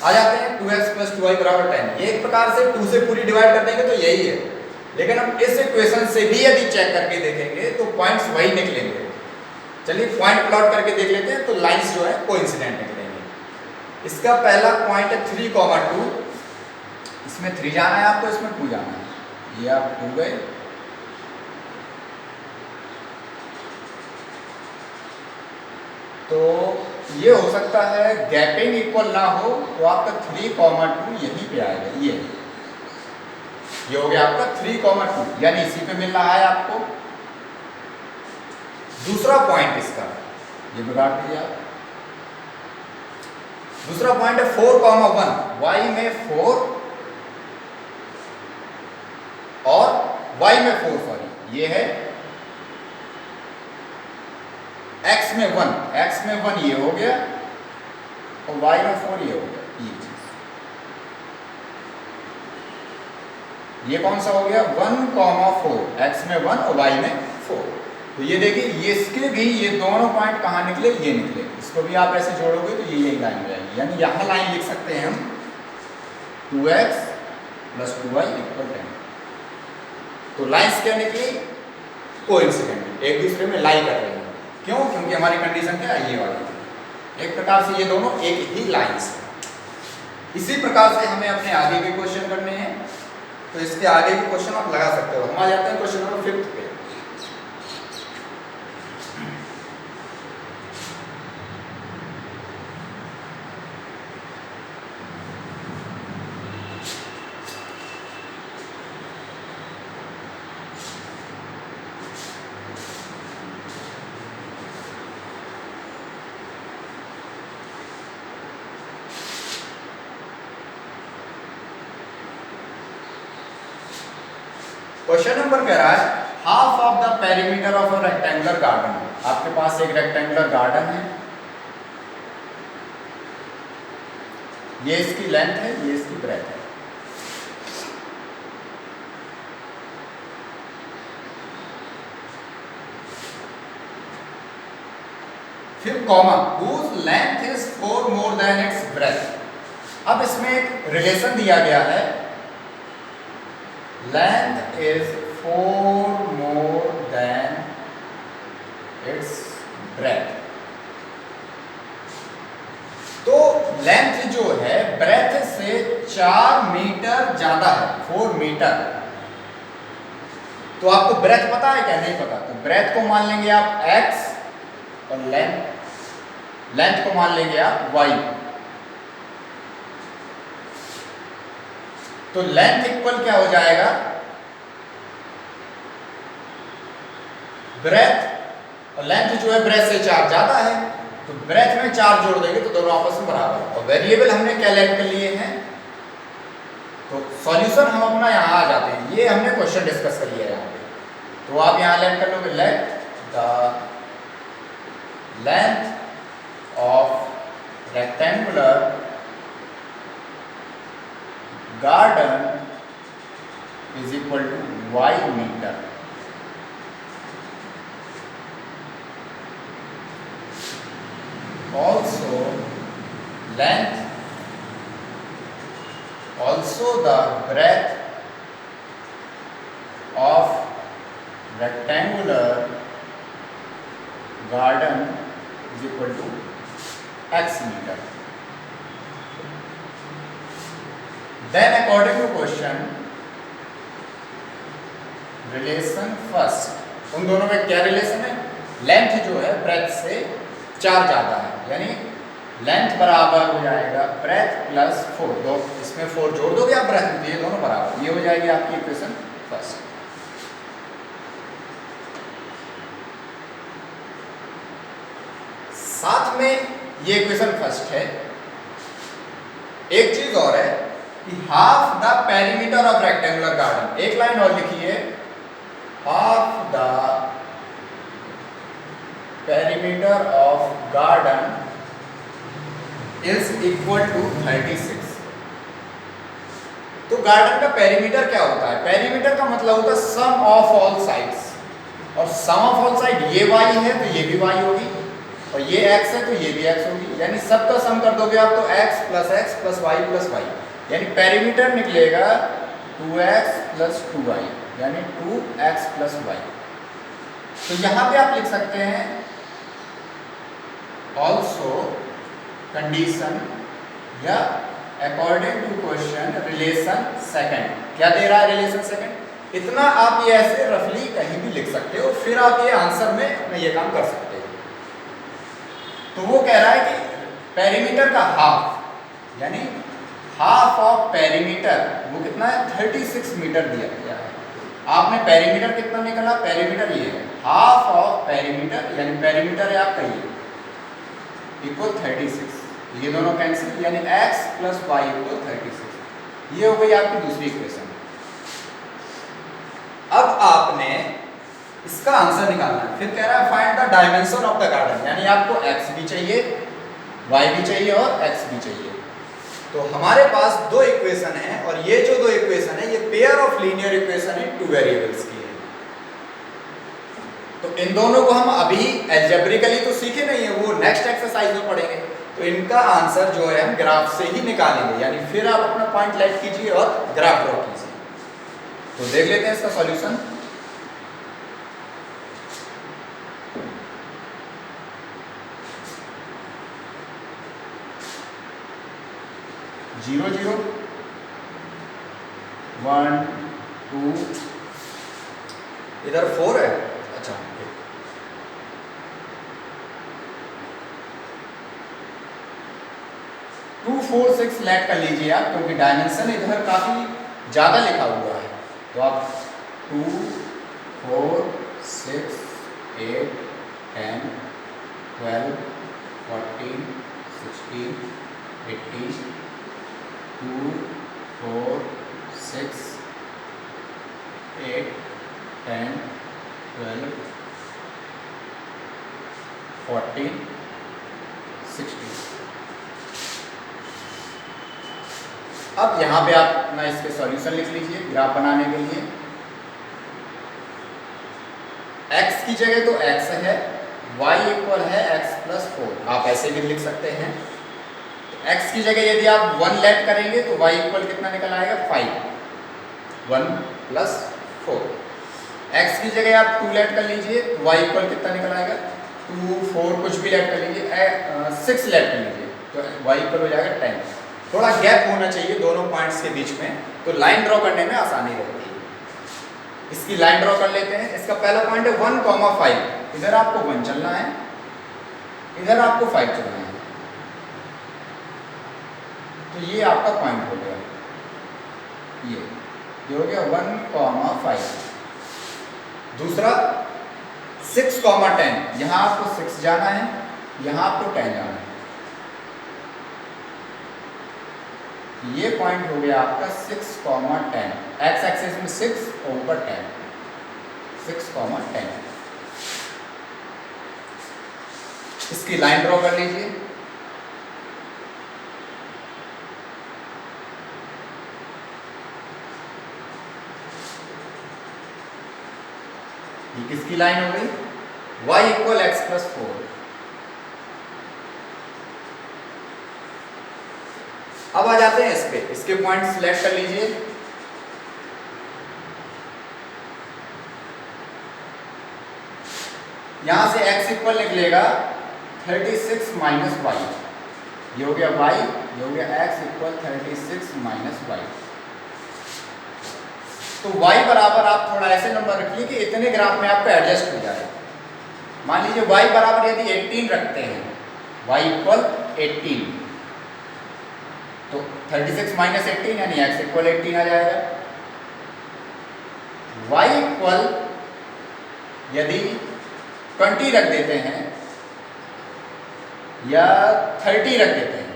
आ जाते हैं 2x + 2y = 10। ये एक प्रकार से 2 से पूरी डिवाइड कर देंगे तो यही है, लेकिन हम इस इक्वेशन से भी यदि चेक करके देखेंगे तो पॉइंट्स वही निकलेंगे। चलिए पॉइंट प्लॉट करके देख लेते हैं, तो लाइंस जो है कोइंसिडेंट निकलेंगे। इसका पहला पॉइंट है 3,2, इसमें 3 जाना है आपको, इसमें 2 जाना है, ये आप 2 गए। तो ये हो सकता है गैपिंग इक्वल ना हो, तो आपका 3,2 यहीं पे आएगा, ये हो गया आपका 3,2, यानी इसी पे मिल रहा है आपको। दूसरा पॉइंट इसका ये बिगाड़ दीजिए आप। दूसरा पॉइंट है 4,1, y में 4 और y में 4, सॉरी ये है x में 1, x में 1 ये हो गया और y में 4 ये हो गया, ये चीज। ये कौन सा हो गया? 1,4, x में 1 और y में 4। तो ये देखिए, ये इसके भी ये दोनों पॉइंट कहाँ निकले? ये निकले। इसको भी आप ऐसे जोड़ोगे तो ये यही लाइन हो जाएगी, यानी यहाँ लाइन लिख सकते हैं हम 2x + 2y = 10। तो लाइंस क्या निकली? कोइंसिडेंट, एक दूसरे में लाई कर रहे हैं। क्यों? क्योंकि हमारी कंडीशन क्या है? ये वाली। एक प्रकार से ये दोनों एक ही लाइंस है। इसी प्रकार से हमें अपने आगे के क्वेश्चन करने हैं, तो इसके आगे के क्वेश्चन आप लगा सकते हो। हम आ जाते हैं क्वेश्चन नंबर 5 पे। क्वेश्चन नंबर कह रहा है half of the perimeter of a rectangular garden. आपके पास एक रेक्टेंगुलर गार्डन है, ये इसकी लेंथ है, ये इसकी ब्रेथ है। फिर comma, whose length is 4 more than its breadth। अब इसमें एक रिलेशन दिया गया है, length is 4 more than its breadth। तो लेंथ जो है ब्रेथ से 4 मीटर ज्यादा है, 4 मीटर। तो आपको ब्रेथ पता है क्या? नहीं पता। तो ब्रेथ को मान लेंगे आप x और लेंथ को मान लेंगे आप y। तो लेंथ इक्वल क्या हो जाएगा? ब्रेथ और लेंथ जो है ब्रेथ से 4 ज्यादा है, तो ब्रेथ में 4 जोड़ देंगे तो दोनों आपस में बराबर। और वेरिएबल हमने क्या लेट कर लिए हैं, तो सॉल्यूशन हम अपना यहाँ आ जाते हैं। ये हमने क्वेश्चन डिस्कस कर लिया है यहाँ पे, तो आप यहाँ लेट कर लोगे, let the length of rectangular garden is equal to y meter। Also the breadth of rectangular garden is equal to x meter। Then according to question relation first, उन दोनों में क्या रिलेशन है, लेंथ जो है ब्रेथ से 4 ज्यादा है, यानी लेंथ बराबर हो जाएगा ब्रेथ प्लस 4, दो इसमें 4 जोड़ दोगे आप ब्रेथ में, ये दोनों बराबर, ये हो जाएगी आपकी इक्वेशन फर्स्ट। साथ में ये इक्वेशन फर्स्ट है, एक चीज और है कि half the perimeter of rectangular garden, एक लाइन और लिखी है, half the perimeter of garden is equal to 36। तो गार्डन का पेरीमीटर क्या होता है, पेरीमीटर का मतलब होता है सम ऑफ ऑल साइड्स, और सम ऑफ ऑल साइड ये y है तो ये भी y होगी, और ये x है तो ये भी x होगी, यानी सबका सम कर दोगे आप तो x प्लस y, यानी पेरीमीटर निकलेगा 2x प्लस 2y, यानी 2x प्लस y। तो यहां पे आप लिख सकते हैं ऑल्सो कंडीशन या according to question relation second, क्या दे रहा है रिलेशन सेकंड, इतना आप ये ऐसे रफली कहीं भी लिख सकते हो, फिर आप ये आंसर में अपना ये काम कर सकते हो। तो वो कह रहा है कि पेरीमीटर का हाफ, यानी हाफ ऑफ पेरीमीटर वो कितना है 36 मीटर दिया गया है। आपने पेरीमीटर कितना निकला, पेरीमीटर ये है, हाफ ऑफ पेरीमीटर यानी पेरीमीटर है आपका ये इक्वल 36, ये दोनों कैंसिल, यानी x प्लस वाई इक्वल 36, ये हो गई आपकी दूसरी इक्वेशन। अब आपने इसका आंसर निकालना है, फिर कह रहा है find the dimension of the garden, यानी आपको x भी चाहिए, y भी चाहिए और x भी चाहिए। तो हमारे पास दो इक्वेशन है, और ये जो दो इक्वेशन है ये पेयर ऑफ लीनियर इक्वेशन है 2 वेरिएबल्स की है। तो इन दोनों को हम अभी अलजेब्रिकली तो सीखे नहीं है, वो नेक्स्ट एक्सरसाइज में पढ़ेंगे। तो इनका आंसर जो है हम ग्राफ से ही निकालेंगे, यानी फिर आप अपना पॉइंट लाइट कीजिए और ग्राफ ड्रॉ कीजिए। तो देख लेते हैं इसका सॉल्यूशन। जीरो जीरो 1 2, इधर 4 है, अच्छा 2 4 6 लेट कर लीजिए आप, क्योंकि डायमेंशन इधर काफी ज्यादा लिखा हुआ है। तो आप 2 4 6 8 10 12 14 16 18 2 4 6 8 10 12 14 16। अब यहाँ पे आप अपना इसके सॉल्यूशन लिख लीजिए ग्राफ बनाने के लिए। x की जगह तो x है, y इक्वल है x प्लस 4, आप ऐसे भी लिख सकते हैं। x की जगह यदि आप 1 लेट करेंगे तो y इक्वल कितना निकल आएगा 5, 1 प्लस 4। x की जगह आप 2 लेट कर लीजिए तो y इक्वल कितना निकल आएगा 2 4 कुछ भी लेट कर लीजिए, 6 लेट कर लीजिए तो y इक्वल हो जाएगा 10। थोड़ा गैप होना चाहिए दोनों पॉइंट्स के बीच में, तो लाइन ड्रॉ करने में आसानी रहती है। इसकी लाइन ड्रॉ कर लेते हैं। इसका पहला पॉइंट है 1,5, इधर आपको 1 चलना है, इधर आपको 5 चलना है, तो ये आपका पॉइंट हो गया, ये हो गया 1,5। दूसरा 6,10, यहाँ आपको 6 जाना है, यहाँ आपको 10 जाना है, ये पॉइंट हो गया आपका 6,10, x एक्सिस में 6 ऊपर 10, 6,10। इसकी लाइन ड्रॉ कर लीजिए। ये किसकी लाइन हो गई, y इक्वल x प्लस 4। अब आ जाते हैं इस पे, इसके पॉइंट सिलेक्ट कर लीजिए। यहां से x इक्वल निकलेगा 36 माइनस वाई, ये हो गया y ये हो गया x इक्वल 36 माइनस वाई। तो y बराबर आप थोड़ा ऐसे नंबर रखिए कि इतने ग्राफ में आपका एडजस्ट हो जाए। मान लीजिए y बराबर यदि 18 रखते हैं, y इक्वल 18, तो 36 माइनस 18 यानी x इक्वल 18 आ जाएगा। y इक्वल यदि 20 रख देते हैं या 30 रख देते हैं,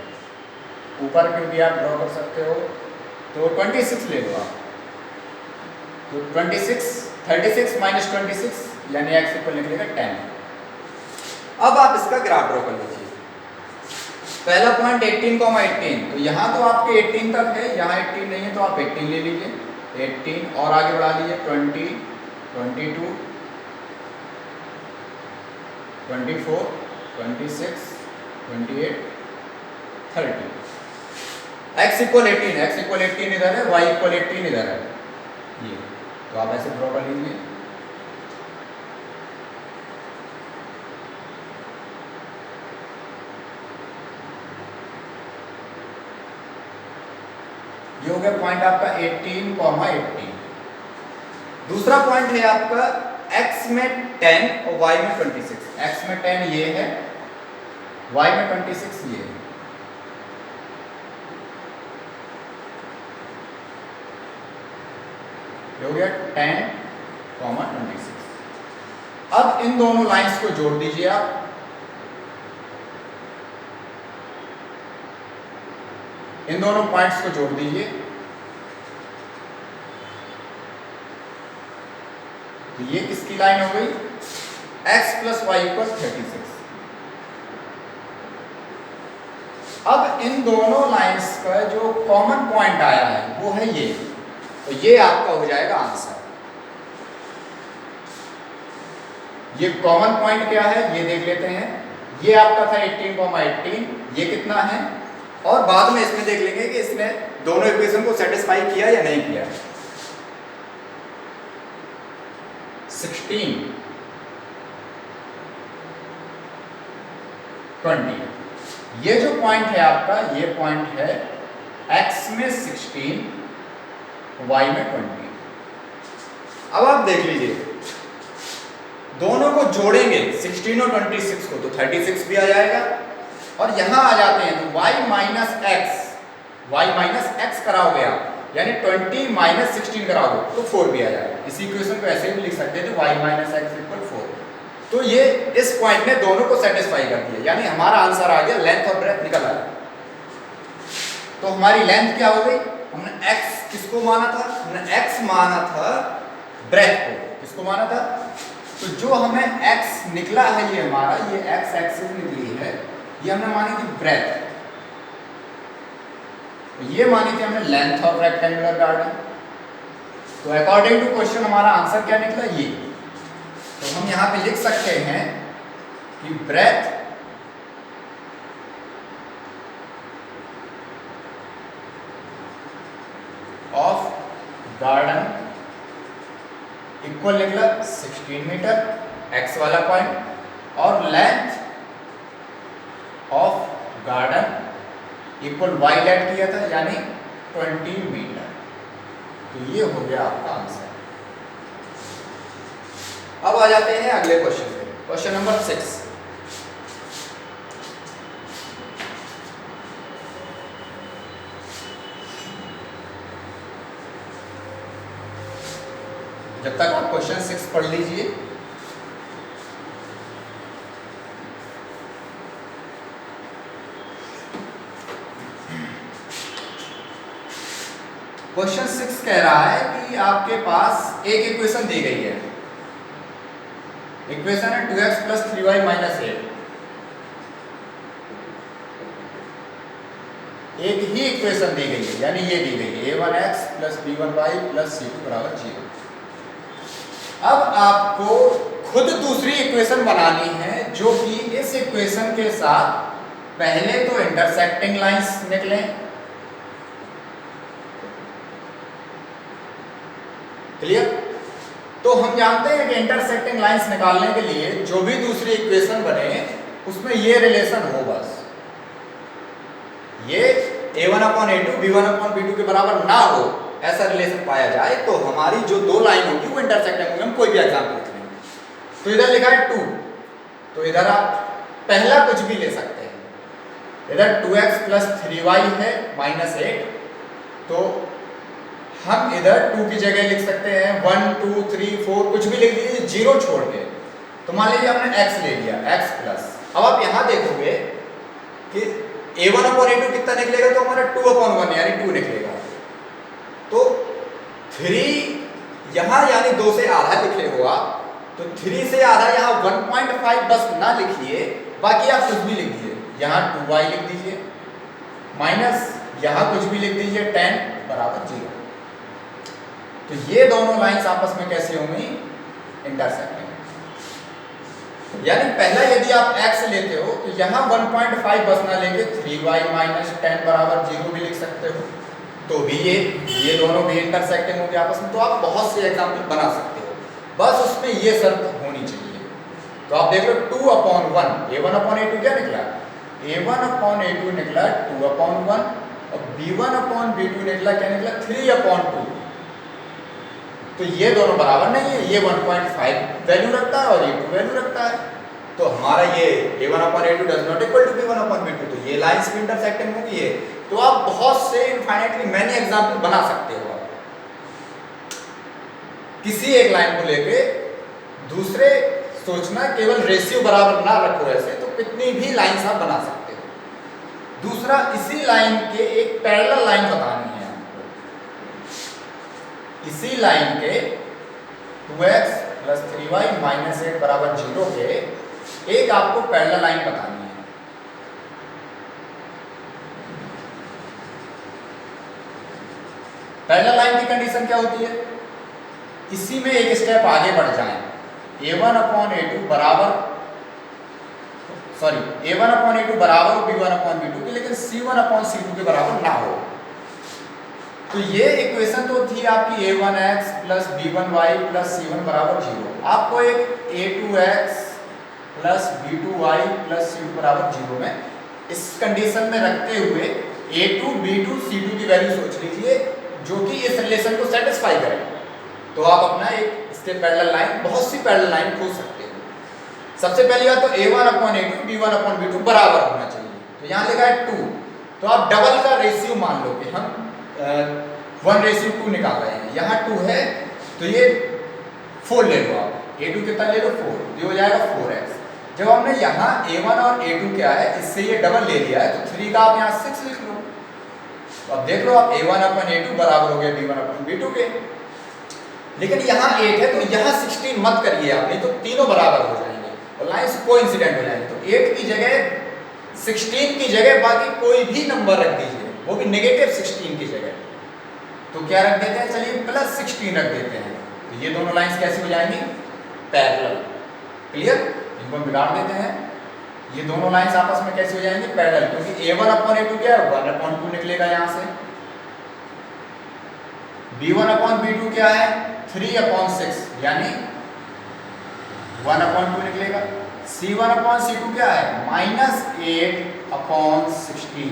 ऊपर के भी आप ड्रॉ कर सकते हो, तो 26 ले लो आप, तो 36 माइनस 26 यानी x इक्वल निकलेगा 10। अब आप इसका ग्राफ ड्रॉ कर लीजिए। पहला पॉइंट 18,18, तो यहाँ तो आपके 18 तक है, यहाँ 18 नहीं है तो आप 18 ले लीजिए, 18 और आगे बढ़ा लीजिए 20, 22, 24, 26, 28, 30। x इक्वल 18, x इक्वल 18 इधर है, y इक्वल 18 इधर है, ये तो आप ऐसे ड्रॉ कर लीजिए। ये हो गया पॉइंट आपका 18,18। दूसरा पॉइंट है आपका x में 10 और y में 26। x में 10 ये है, y में 26 ये है। ये हो गया 10,26। अब इन दोनों लाइंस को जोड़ दीजिए आप। इन दोनों पॉइंट्स को जोड़ दीजिए, तो ये किसकी लाइन हो गई, x प्लस वाई इक्वल 36। अब इन दोनों लाइंस का जो कॉमन पॉइंट आया है वो है ये, तो ये आपका हो जाएगा आंसर। ये कॉमन पॉइंट क्या है ये देख लेते हैं। ये आपका था 18,18, ये कितना है, और बाद में इसमें देख लेंगे कि इसने दोनों इक्वेशन को सेटिस्फाई किया या नहीं किया। 16, 20, ये जो पॉइंट है आपका, ये पॉइंट है x में 16, y में 20। अब आप देख लीजिए, दोनों को जोड़ेंगे 16 और 26 को, तो 36 भी आ जाएगा, और यहां आ जाते हैं तो y माइनस x कराओगे आप, यानी 20 माइनस 16 कराओगे तो 4 भी आ जाएगा। इसी इक्वेशन को ऐसे भी लिख सकते थे, y माइनस x इक्वल 4। तो ये इस पॉइंट ने दोनों को सेटिस्फाई कर दिया, यानी हमारा आंसर आ गया, लेंथ और ब्रेथ निकल आया। तो हमारी लेंथ क्या हो गई, हमने x किसको माना था, हमने x माना था ब्रेथ को, किसको माना था, तो जो हमें x निकला है ये हमारा, ये x एक्सिस निकली है, ये हमने मानी थी ब्रेथ, ये मानी थी हमने लेंथ ऑफ रेक्टेंगुलर गार्डन। तो अकॉर्डिंग टू क्वेश्चन हमारा आंसर क्या निकला, ये। तो हम यहां पे लिख सकते हैं कि ब्रेथ ऑफ गार्डन इक्वल निकला 16 मीटर, x वाला पॉइंट, और length of garden equal y let किया था, यानी 20 मीटर। तो ये हो गया आपका आंसर। अब आ जाते हैं अगले क्वेश्चन पे, क्वेश्चन नंबर 6। जब तक आप क्वेश्चन 6 पढ़ लीजिए, क्वेश्चन 6 कह रहा है कि आपके पास एक इक्वेशन दी गई है, इक्वेशन है 2x प्लस 3y माइनस 8। एक ही इक्वेशन दी गई है, यानी ये दी गई है a1x plus b1y plus c2 बराबर 0। अब आपको खुद दूसरी इक्वेशन बनानी है जो कि इस इक्वेशन के साथ पहले तो इंटरसेक्टिंग लाइंस निकलें, क्लियर। तो हम जानते हैं कि इंटरसेक्टिंग लाइंस निकालने के लिए जो भी दूसरी इक्वेशन बने उसमें ये रिलेशन हो, बस ये a1/a2 b1/b2 के बराबर ना हो, ऐसा रिलेशन पाया जाए, तो हमारी जो दो लाइन होगी वो इंटरसेक्टिंग होंगी। हम कोई भी एग्जांपल लिख लें, तो इधर लिखा है 2, तो इधर आप पहला कुछ भी ले सकते हैं। इधर 2x + 3y है -8, तो हम इधर 2 की जगह लिख सकते हैं 1 2 3 4 कुछ भी लिख दीजिए 0 छोड़ के। तो मान लीजिए हमने x ले लिया, x प्लस, अब आप यहां देखोगे कि a1/a2 कितना निकलेगा, तो हमारा 2/1 यानी 2 निकलेगा। तो 3 यहां यानी 2 से आधा लिखे हो आप, तो 3 से आधा यहां 1.5 बस ना लिखिए, बाकी आप कुछ भी लिख दीजिए। यहां 2y लिख दीजिए माइनस यहां कुछ भी लिख दीजिए 10 = 0। तो ये दोनों लाइंस आपस में कैसे होंगी, इंटरसेक्टिंग। यानी पहला यदि आप x लेते हो तो यहां 1.5 बस ना लेके 3y - 10 = 0 भी लिख सकते हो, तो भी ये दोनों भी इंटरसेक्टिंग होंगे आपस में। तो आप बहुत से एग्जांपल बना सकते हो, बस उसमें ये शर्त होनी चाहिए। तो आप देख लो 2/1, a1/a2 क्या निकला, a1/a2 निकला 2/1 और b1/b2 निकला क्या निकला 3/2। तो ये दोनों बराबर नहीं है, ये 1.5 वैल्यू रखता है और ये 2 वैल्यू रखता है। तो हमारा ये a1/a2 does not equal to b1/b2, तो ये लाइंस भी इंटरसेक्टिंग होगी ये। तो आप बहुत से इनफाइनाइटली मैनी एग्जांपल बना सकते हो। किसी एक लाइन को लेके दूसरे सोचना, केवल रेशियो बराबर ना रखो ऐसे, तो कितनी भी लाइंस आप बना सकते हो। दूसरा, इसी लाइन के एक पैरेलल लाइन बतानी है आपको। इसी लाइन के 2x + 3y - 8 = 0 के एक आपको पैरेलल लाइन बतानी है। पैरेलल लाइन की कंडीशन क्या होती है, इसी में एक स्टेप आगे बढ़ जाएं, a1/a2 बराबर हो b1/b2 के, लेकिन c1/c2 के बराबर ना हो। तो ये इक्वेशन तो थी आपकी a1x + b1y + c1 = 0। आपको एक a2x + b2y + c2 = 0 में इस कंडीशन में रखते हुए a2 b2 c2 की वैल्यू सोच लीजिए जो कि इस रिलेशन को सेटिस्फाई करे। तो आप अपना एक इसके पैरेलल लाइन, बहुत सी पैरेलल लाइन खोज सकते हो। सबसे पहली बात तो a1/a2 b1/b2 बराबर होना चाहिए। तो यहाँ लिखा है 2, तो आप डबल का रेशियो मान लो कि हम 1:2 निकाल रहे हैं। यहाँ 2 है तो ये 4 ले लो आप, a2 कितना ले लो 4, ये हो जाएगा 4x। जब हमने यहाँ a1 और a2 क्या है इससे ये डबल ले लिया है, तो 3 का आप यहाँ 6 लिख लो। तो अब देख लो आप a1/a2 बराबर हो गया b1/b2 के। लेकिन यहाँ 8 है तो यहाँ 16 मत करिए आप, नहीं तो तीनों बराबर हो जाएंगे और लाइंस कोइंसिडेंट हो जाएंगे। तो 8 की जगह 16 की जगह बाकी कोई भी नंबर रख दीजिए, वो भी -16 की जगह। तो क्या रख देते हैं, चलिए +16 रख देते हैं। तो ये दोनों लाइंस कैसी हो जाएंगी, पैरेलल। क्लियर, इनको बिगाड़ देते हैं। ये दोनों लाइंस आपस में कैसे हो जाएंगी, पैरेलल, क्योंकि a1/a2 क्या है 1/2 निकलेगा यहाँ से, b1/b2 क्या है 3/6 यानी 1/2 निकलेगा, c1/c2 क्या है -8/16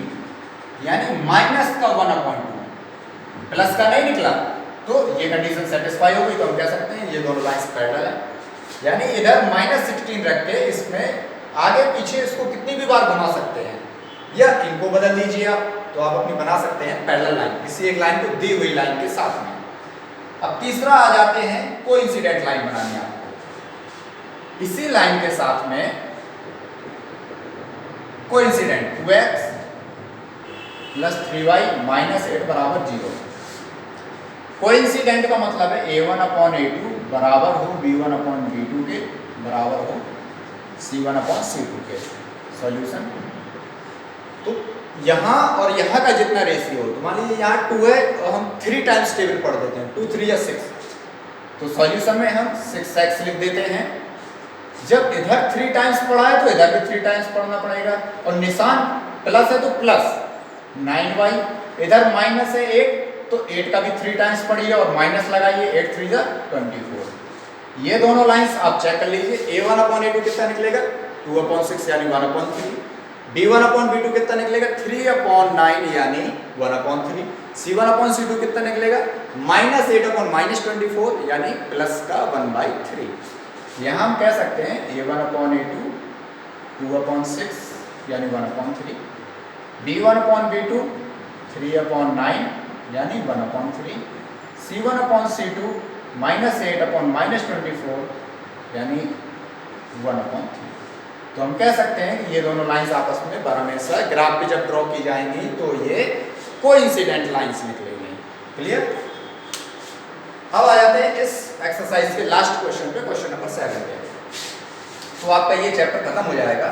यानी -1/2, प्लस का नहीं निकला। तो ये कंडीशन सेटिस्फाई हो गई, तो हम कह सकते हैं ये दोनों लाइंस पैरेलल है। यानी इधर -16 रख के इसमें आगे पीछे इसको कितनी भी बार घुमा सकते हैं, या इनको बदल दीजिए आप, तो आप अपनी बना सकते हैं पैरेलल लाइन किसी एक लाइन को दी हुई लाइन के साथ में। अब तीसरा आ जाते हैं कोइंसिडेंट लाइन बनाने आपको। इसी लाइन के साथ में कोइंसिडेंट 2x + 3y - 8 = 0। कोइंसिडेंट का मतलब है a1/a2 बराबर हो b1/b2 के, बराबर हो c1/c2 के। सॉल्यूशन, तो यहाँ और यहाँ का जितना रेशियो हो, तो मान लीजिए यहाँ 2 है और हम 3 टाइम्स टेबल पढ़ देते हैं, 2 3 या 6, तो सॉल्यूशन में हम 6x लिख देते हैं। जब इधर 3 टाइम्स पढ़ा है तो इधर भी 3 टाइम्स पढ़ना पड़ेगा, और निशान प्लस है तो प्लस 9y, इधर माइनस है 8 तो 8 का भी 3 टाइम्स पढ़िए और माइनस लगाइए, 8 3 24। ये दोनों लाइंस आप चेक कर लीजिए, a1/a2 कितना निकलेगा 2/6 यानी 1/3, b1/b2 कितना निकलेगा 3/9 यानी 1/3। c1/c2 कितना निकलेगा -8/-24 यानी प्लस का 1/3। यहां हम कह सकते हैं a1/a2 2/6 यानी 1/3, b1/b2 3/9 यानी 1/3, c1/c2 -8/-24 यानी 1/3। तो हम कह सकते हैं कि ये दोनों लाइंस आपस में हमेशा ग्राफ पे जब ड्रॉ की जाएंगी तो ये कोइंसिडेंट लाइंस निकलेंगी। क्लियर। अब आ जाते हैं इस एक्सरसाइज के लास्ट क्वेश्चन पे, क्वेश्चन नंबर 7 पे। तो आपका ये चैप्टर खत्म हो जाएगा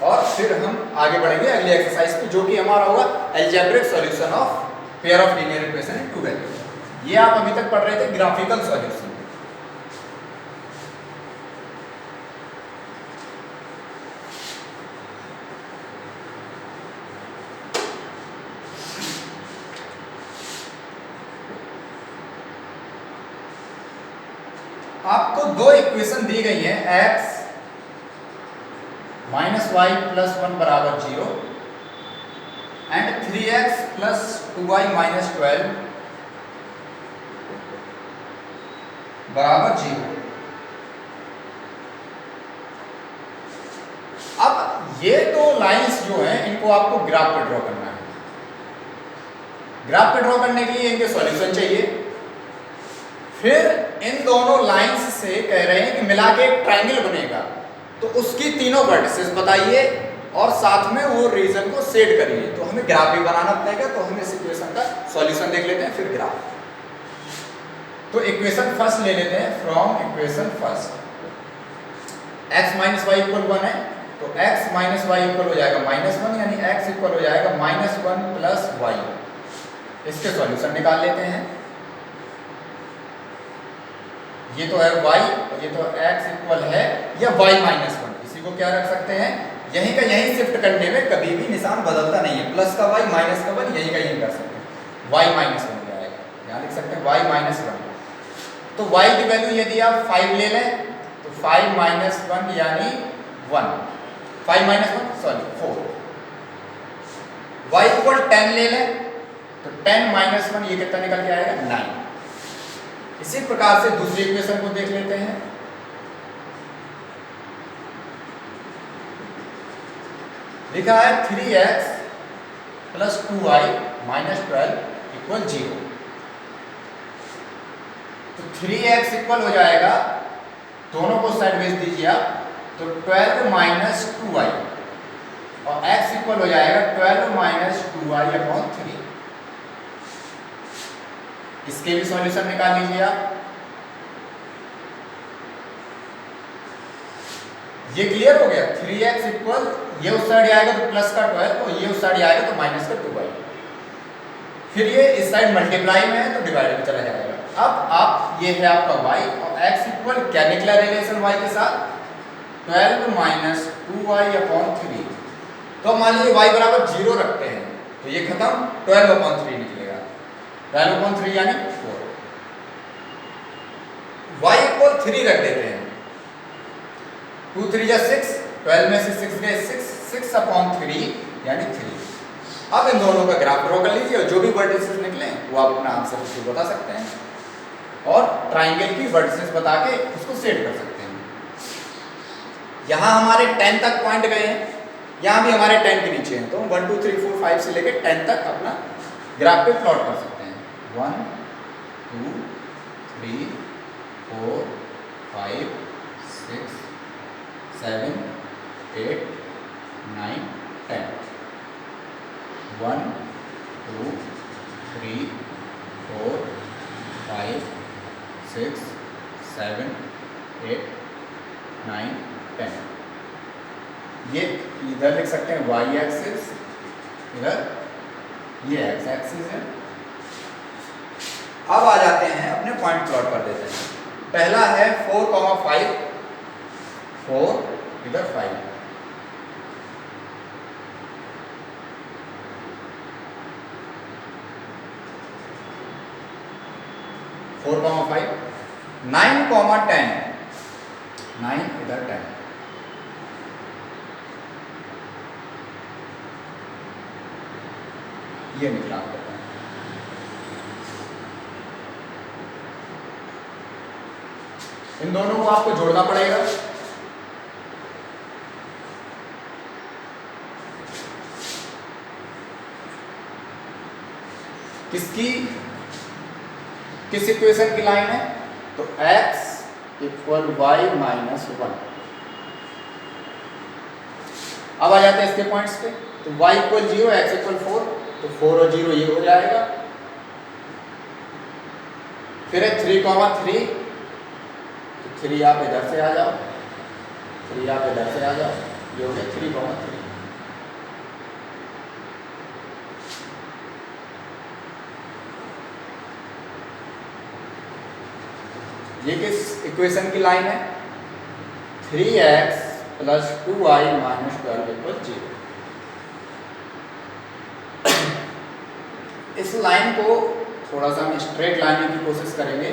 और फिर हम आगे बढ़ेंगे अगली एक्सरसाइज पे, जो कि हमारा होगा algebraic solution of pair of linear equation in to values. ये आप अभी तक पढ़ रहे थे ग्राफिकल सॉल्यूशन। आपको दो इक्वेशन दी गई है x - y + 1 = 0 and 3x + 2y - 12 = 0। अब ये दो लाइंस जो हैं इनको आपको ग्राफ पे ड्रॉ करना है। ग्राफ पे ड्रॉ करने के लिए इनके सॉल्यूशन चाहिए। फिर इन दोनों लाइंस से कह रहे हैं कि मिला के एक ट्रायंगल बनेगा, तो उसकी तीनों वर्टिसेस बताइए और साथ में वो रीजन को सेट करिए। तो हमें ग्राफ भी बनाना पड़ेगा, तो हम इस इक्वेशन का सॉल्यूशन देख लेते हैं फिर ग्राफ। तो इक्वेशन फर्स्ट ले लेते हैं। From equation first x - y = 1 है, तो x - y इक्वल हो जाएगा -1 यानी x इक्वल हो जाएगा -1 + y। इसके सॉल्यूशन निकाल लेते हैं। ये तो है y और ये तो x इक्वल है या y - 1। इसी को क्या रख सकते हैं, यहीं का यहीं शिफ्ट करने में कभी भी निशान बदलता नहीं है। प्लस का y माइनस का 1 यहीं का यहीं कर सकते हैं। y - 1 जाएगा, यहाँ लिख सकते हैं y - 1। तो y की वैल्यू यदि आप 5 ले लें तो 5 - 1 यानी 1, 5 - 1 सॉरी 4। y = 10 ले लें तो 10 - 1 ये कितना निकल के आएगा 9। इसी प्रकार से दूसरी इक्वेशन को देख लेते हैं। लिखा है 3x + 2y - 12 = 0। तो 3x इक्वल हो जाएगा, दोनों को साइड भेज दीजिए आप, तो 12 - 2y और x इक्वल हो जाएगा 12 - 2y/3। इसके भी सॉल्यूशन निकाल लीजिए आप। ये क्लियर हो गया। 3x इक्वल ये उस साइड आएगा तो प्लस का 12 और ये उस साइड आएगा तो माइनस का 2y। फिर ये इस साइड मल्टीप्लाई में है तो डिवाइड में चला जाएगा। अब आप ये है आपका y और x इक्वल क्या निकला रिलेशन y के साथ 12 - 2y/3। तो मान लीजिए y = 0 रखते हैं तो ये खत्म 12/3 निकलेगा। 12/3 यानी 4। y = 3 रख देते हैं। 2 3 = 6, 12 में से 6 गए 6/3 यानी 3। अब इन दोनों का ग्राफ ड्रॉ कर लीजिए और जो भी वर्टिसेस निकले वो आप अपना आंसर उसको बता सकते हैं और ट्राइंगल की वर्टिसेस बता के उसको सेट कर सकते हैं। यहाँ हमारे 10 तक पॉइंट गए हैं, यहाँ भी हमारे 10 के नीचे हैं, तो 1 2 3 4 5 से लेकर 10 तक अपना ग्राफ पे प्लॉट कर सकते हैं। 1 2 3 4 5 6 7 8 9 10। 1 2 3 4 5 6 7 8 9 10। ये इधर लिख सकते हैं y एक्सिस, इधर ये x एक्सिस है। अब आ जाते हैं अपने पॉइंट प्लॉट कर देते हैं। पहला है 4, 5 4 इधर 5। फोर 5 9, 10 9 इधर 10। ये निकला आपका। इन दोनों को आपको जोड़ना पड़ेगा। किस इक्वेशन की लाइन है? तो x इक्वल वाई माइनस 1। अब आ जाते हैं इसके पॉइंट्स पे। तो y इक्वल 0, x इक्वल 4, तो 4 और 0 ये हो जाएगा। फिर है 3,3, तो 3 आप इधर से आ जाओ, 3 आप इधर से आ जाओ, ये हो गया 3,3। ये किस इक्वेशन की लाइन है? 3x plus 2y minus 12 equal 0। इस लाइन को थोड़ा सा हम स्ट्रेट लाने की कोशिश करेंगे।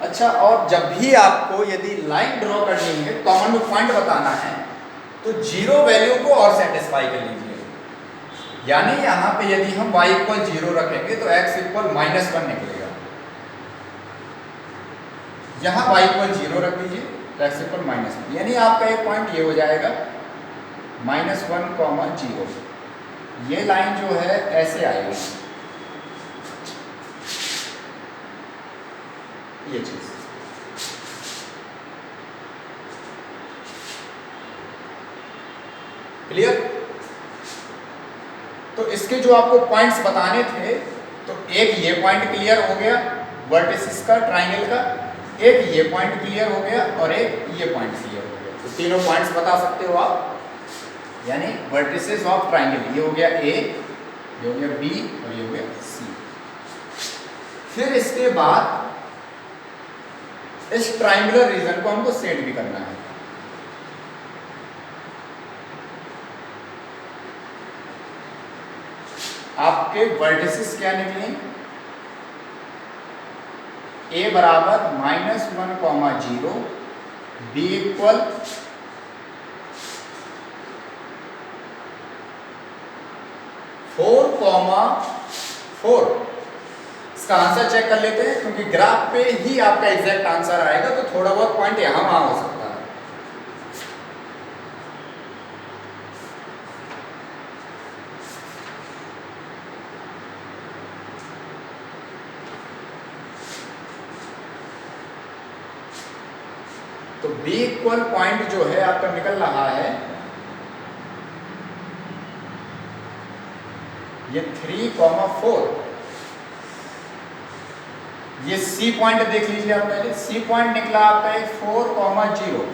अच्छा, और जब भी आपको यदि लाइन ड्रॉ करनी है, कॉमन पॉइंट बताना है, तो 0 वैल्यू को और सेटिस्फाई कर लीजिए। यानी यहाँ पे यदि हम y इक्वल 0 रखेंगे तो x इक्वल -1 निकलेगा। यहाँ y इक्वल 0 रख दीजिए तो x इक्वल -1, यानी आपका एक पॉइंट ये हो जाएगा -1, 0। ये लाइन जो है ऐसे आएगी, ये चीज। क्लियर? तो इसके जो आपको पॉइंट्स बताने थे, तो एक ये पॉइंट क्लियर हो गया वर्टिसिस का, ट्राइंगल का, एक ये पॉइंट क्लियर हो गया और एक ये पॉइंट क्लियर हो गया। तो तीनों पॉइंट्स बता सकते हो आप, यानी वर्टिसेस ऑफ ट्राइंगल। ये हो गया A, ये हो गया B और ये हो गया C। फिर इसके बाद इस ट्राइंगुलर रीजन को हमको सेट भी करना है। आपके वर्टिसेस क्या निकले? A बराबर -1, 0, B इक्वल 4,4। इसका आंसर चेक कर लेते हैं, क्योंकि ग्राफ पे ही आपका एग्जैक्ट आंसर आएगा, तो थोड़ा बहुत पॉइंट यहां वहां हो सकता है। तो B इक्वल पॉइंट जो है आपका निकल रहा है ये 3,4। ये C पॉइंट देख लीजिए आप पहले। C पॉइंट निकला आपका 4,0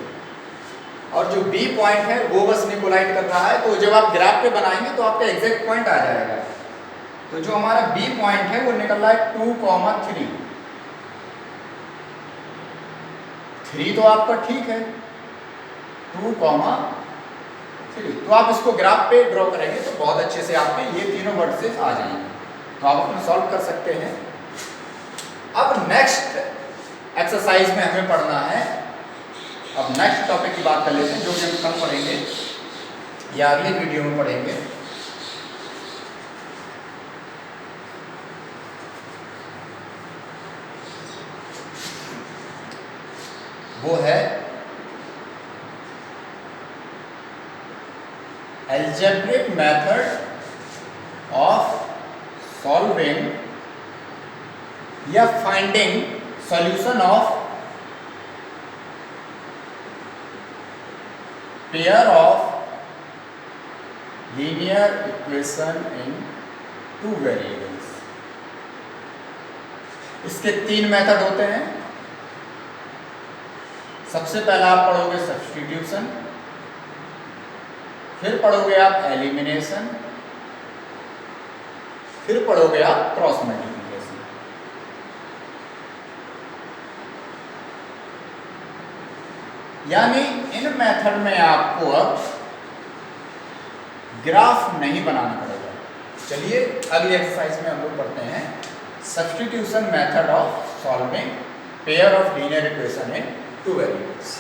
और जो B पॉइंट है वो बस निकोलाइट कर रहा है। तो जब आप ग्राफ पे बनाएंगे तो आपका एग्जैक्ट पॉइंट आ जाएगा। तो जो हमारा B पॉइंट है वो निकल रहा है 2,3। 3 तो आपका ठीक है, 2,3। तो आप इसको ग्राफ पे ड्रॉ करेंगे तो बहुत अच्छे से आपके ये तीनों वर्टिसेस आ जाएंगे। तो आप अपना सॉल्व कर सकते हैं। अब नेक्स्ट एक्सरसाइज में हमें पढ़ना है, अब नेक्स्ट टॉपिक की बात कर लेते हैं, जो कि हम कल पढ़ेंगे या अगले वीडियो में पढ़ेंगे। वो है algebraic method of solving या finding solution of pair of linear equation in two variables। इसके 3 मेथड होते हैं। सबसे पहला आप पढ़ोगे सब्स्टिट्यूशन, फिर पढ़ोगे आप एलिमिनेशन, फिर पढ़ोगे आप क्रॉस मल्टीप्लिकेशन। यानी इन मेथड में आपको अब ग्राफ नहीं बनाना पड़ेगा। चलिए अगली एक्सरसाइज में हम लोग पढ़ते हैं substitution method of solving pair of linear equation in two variables.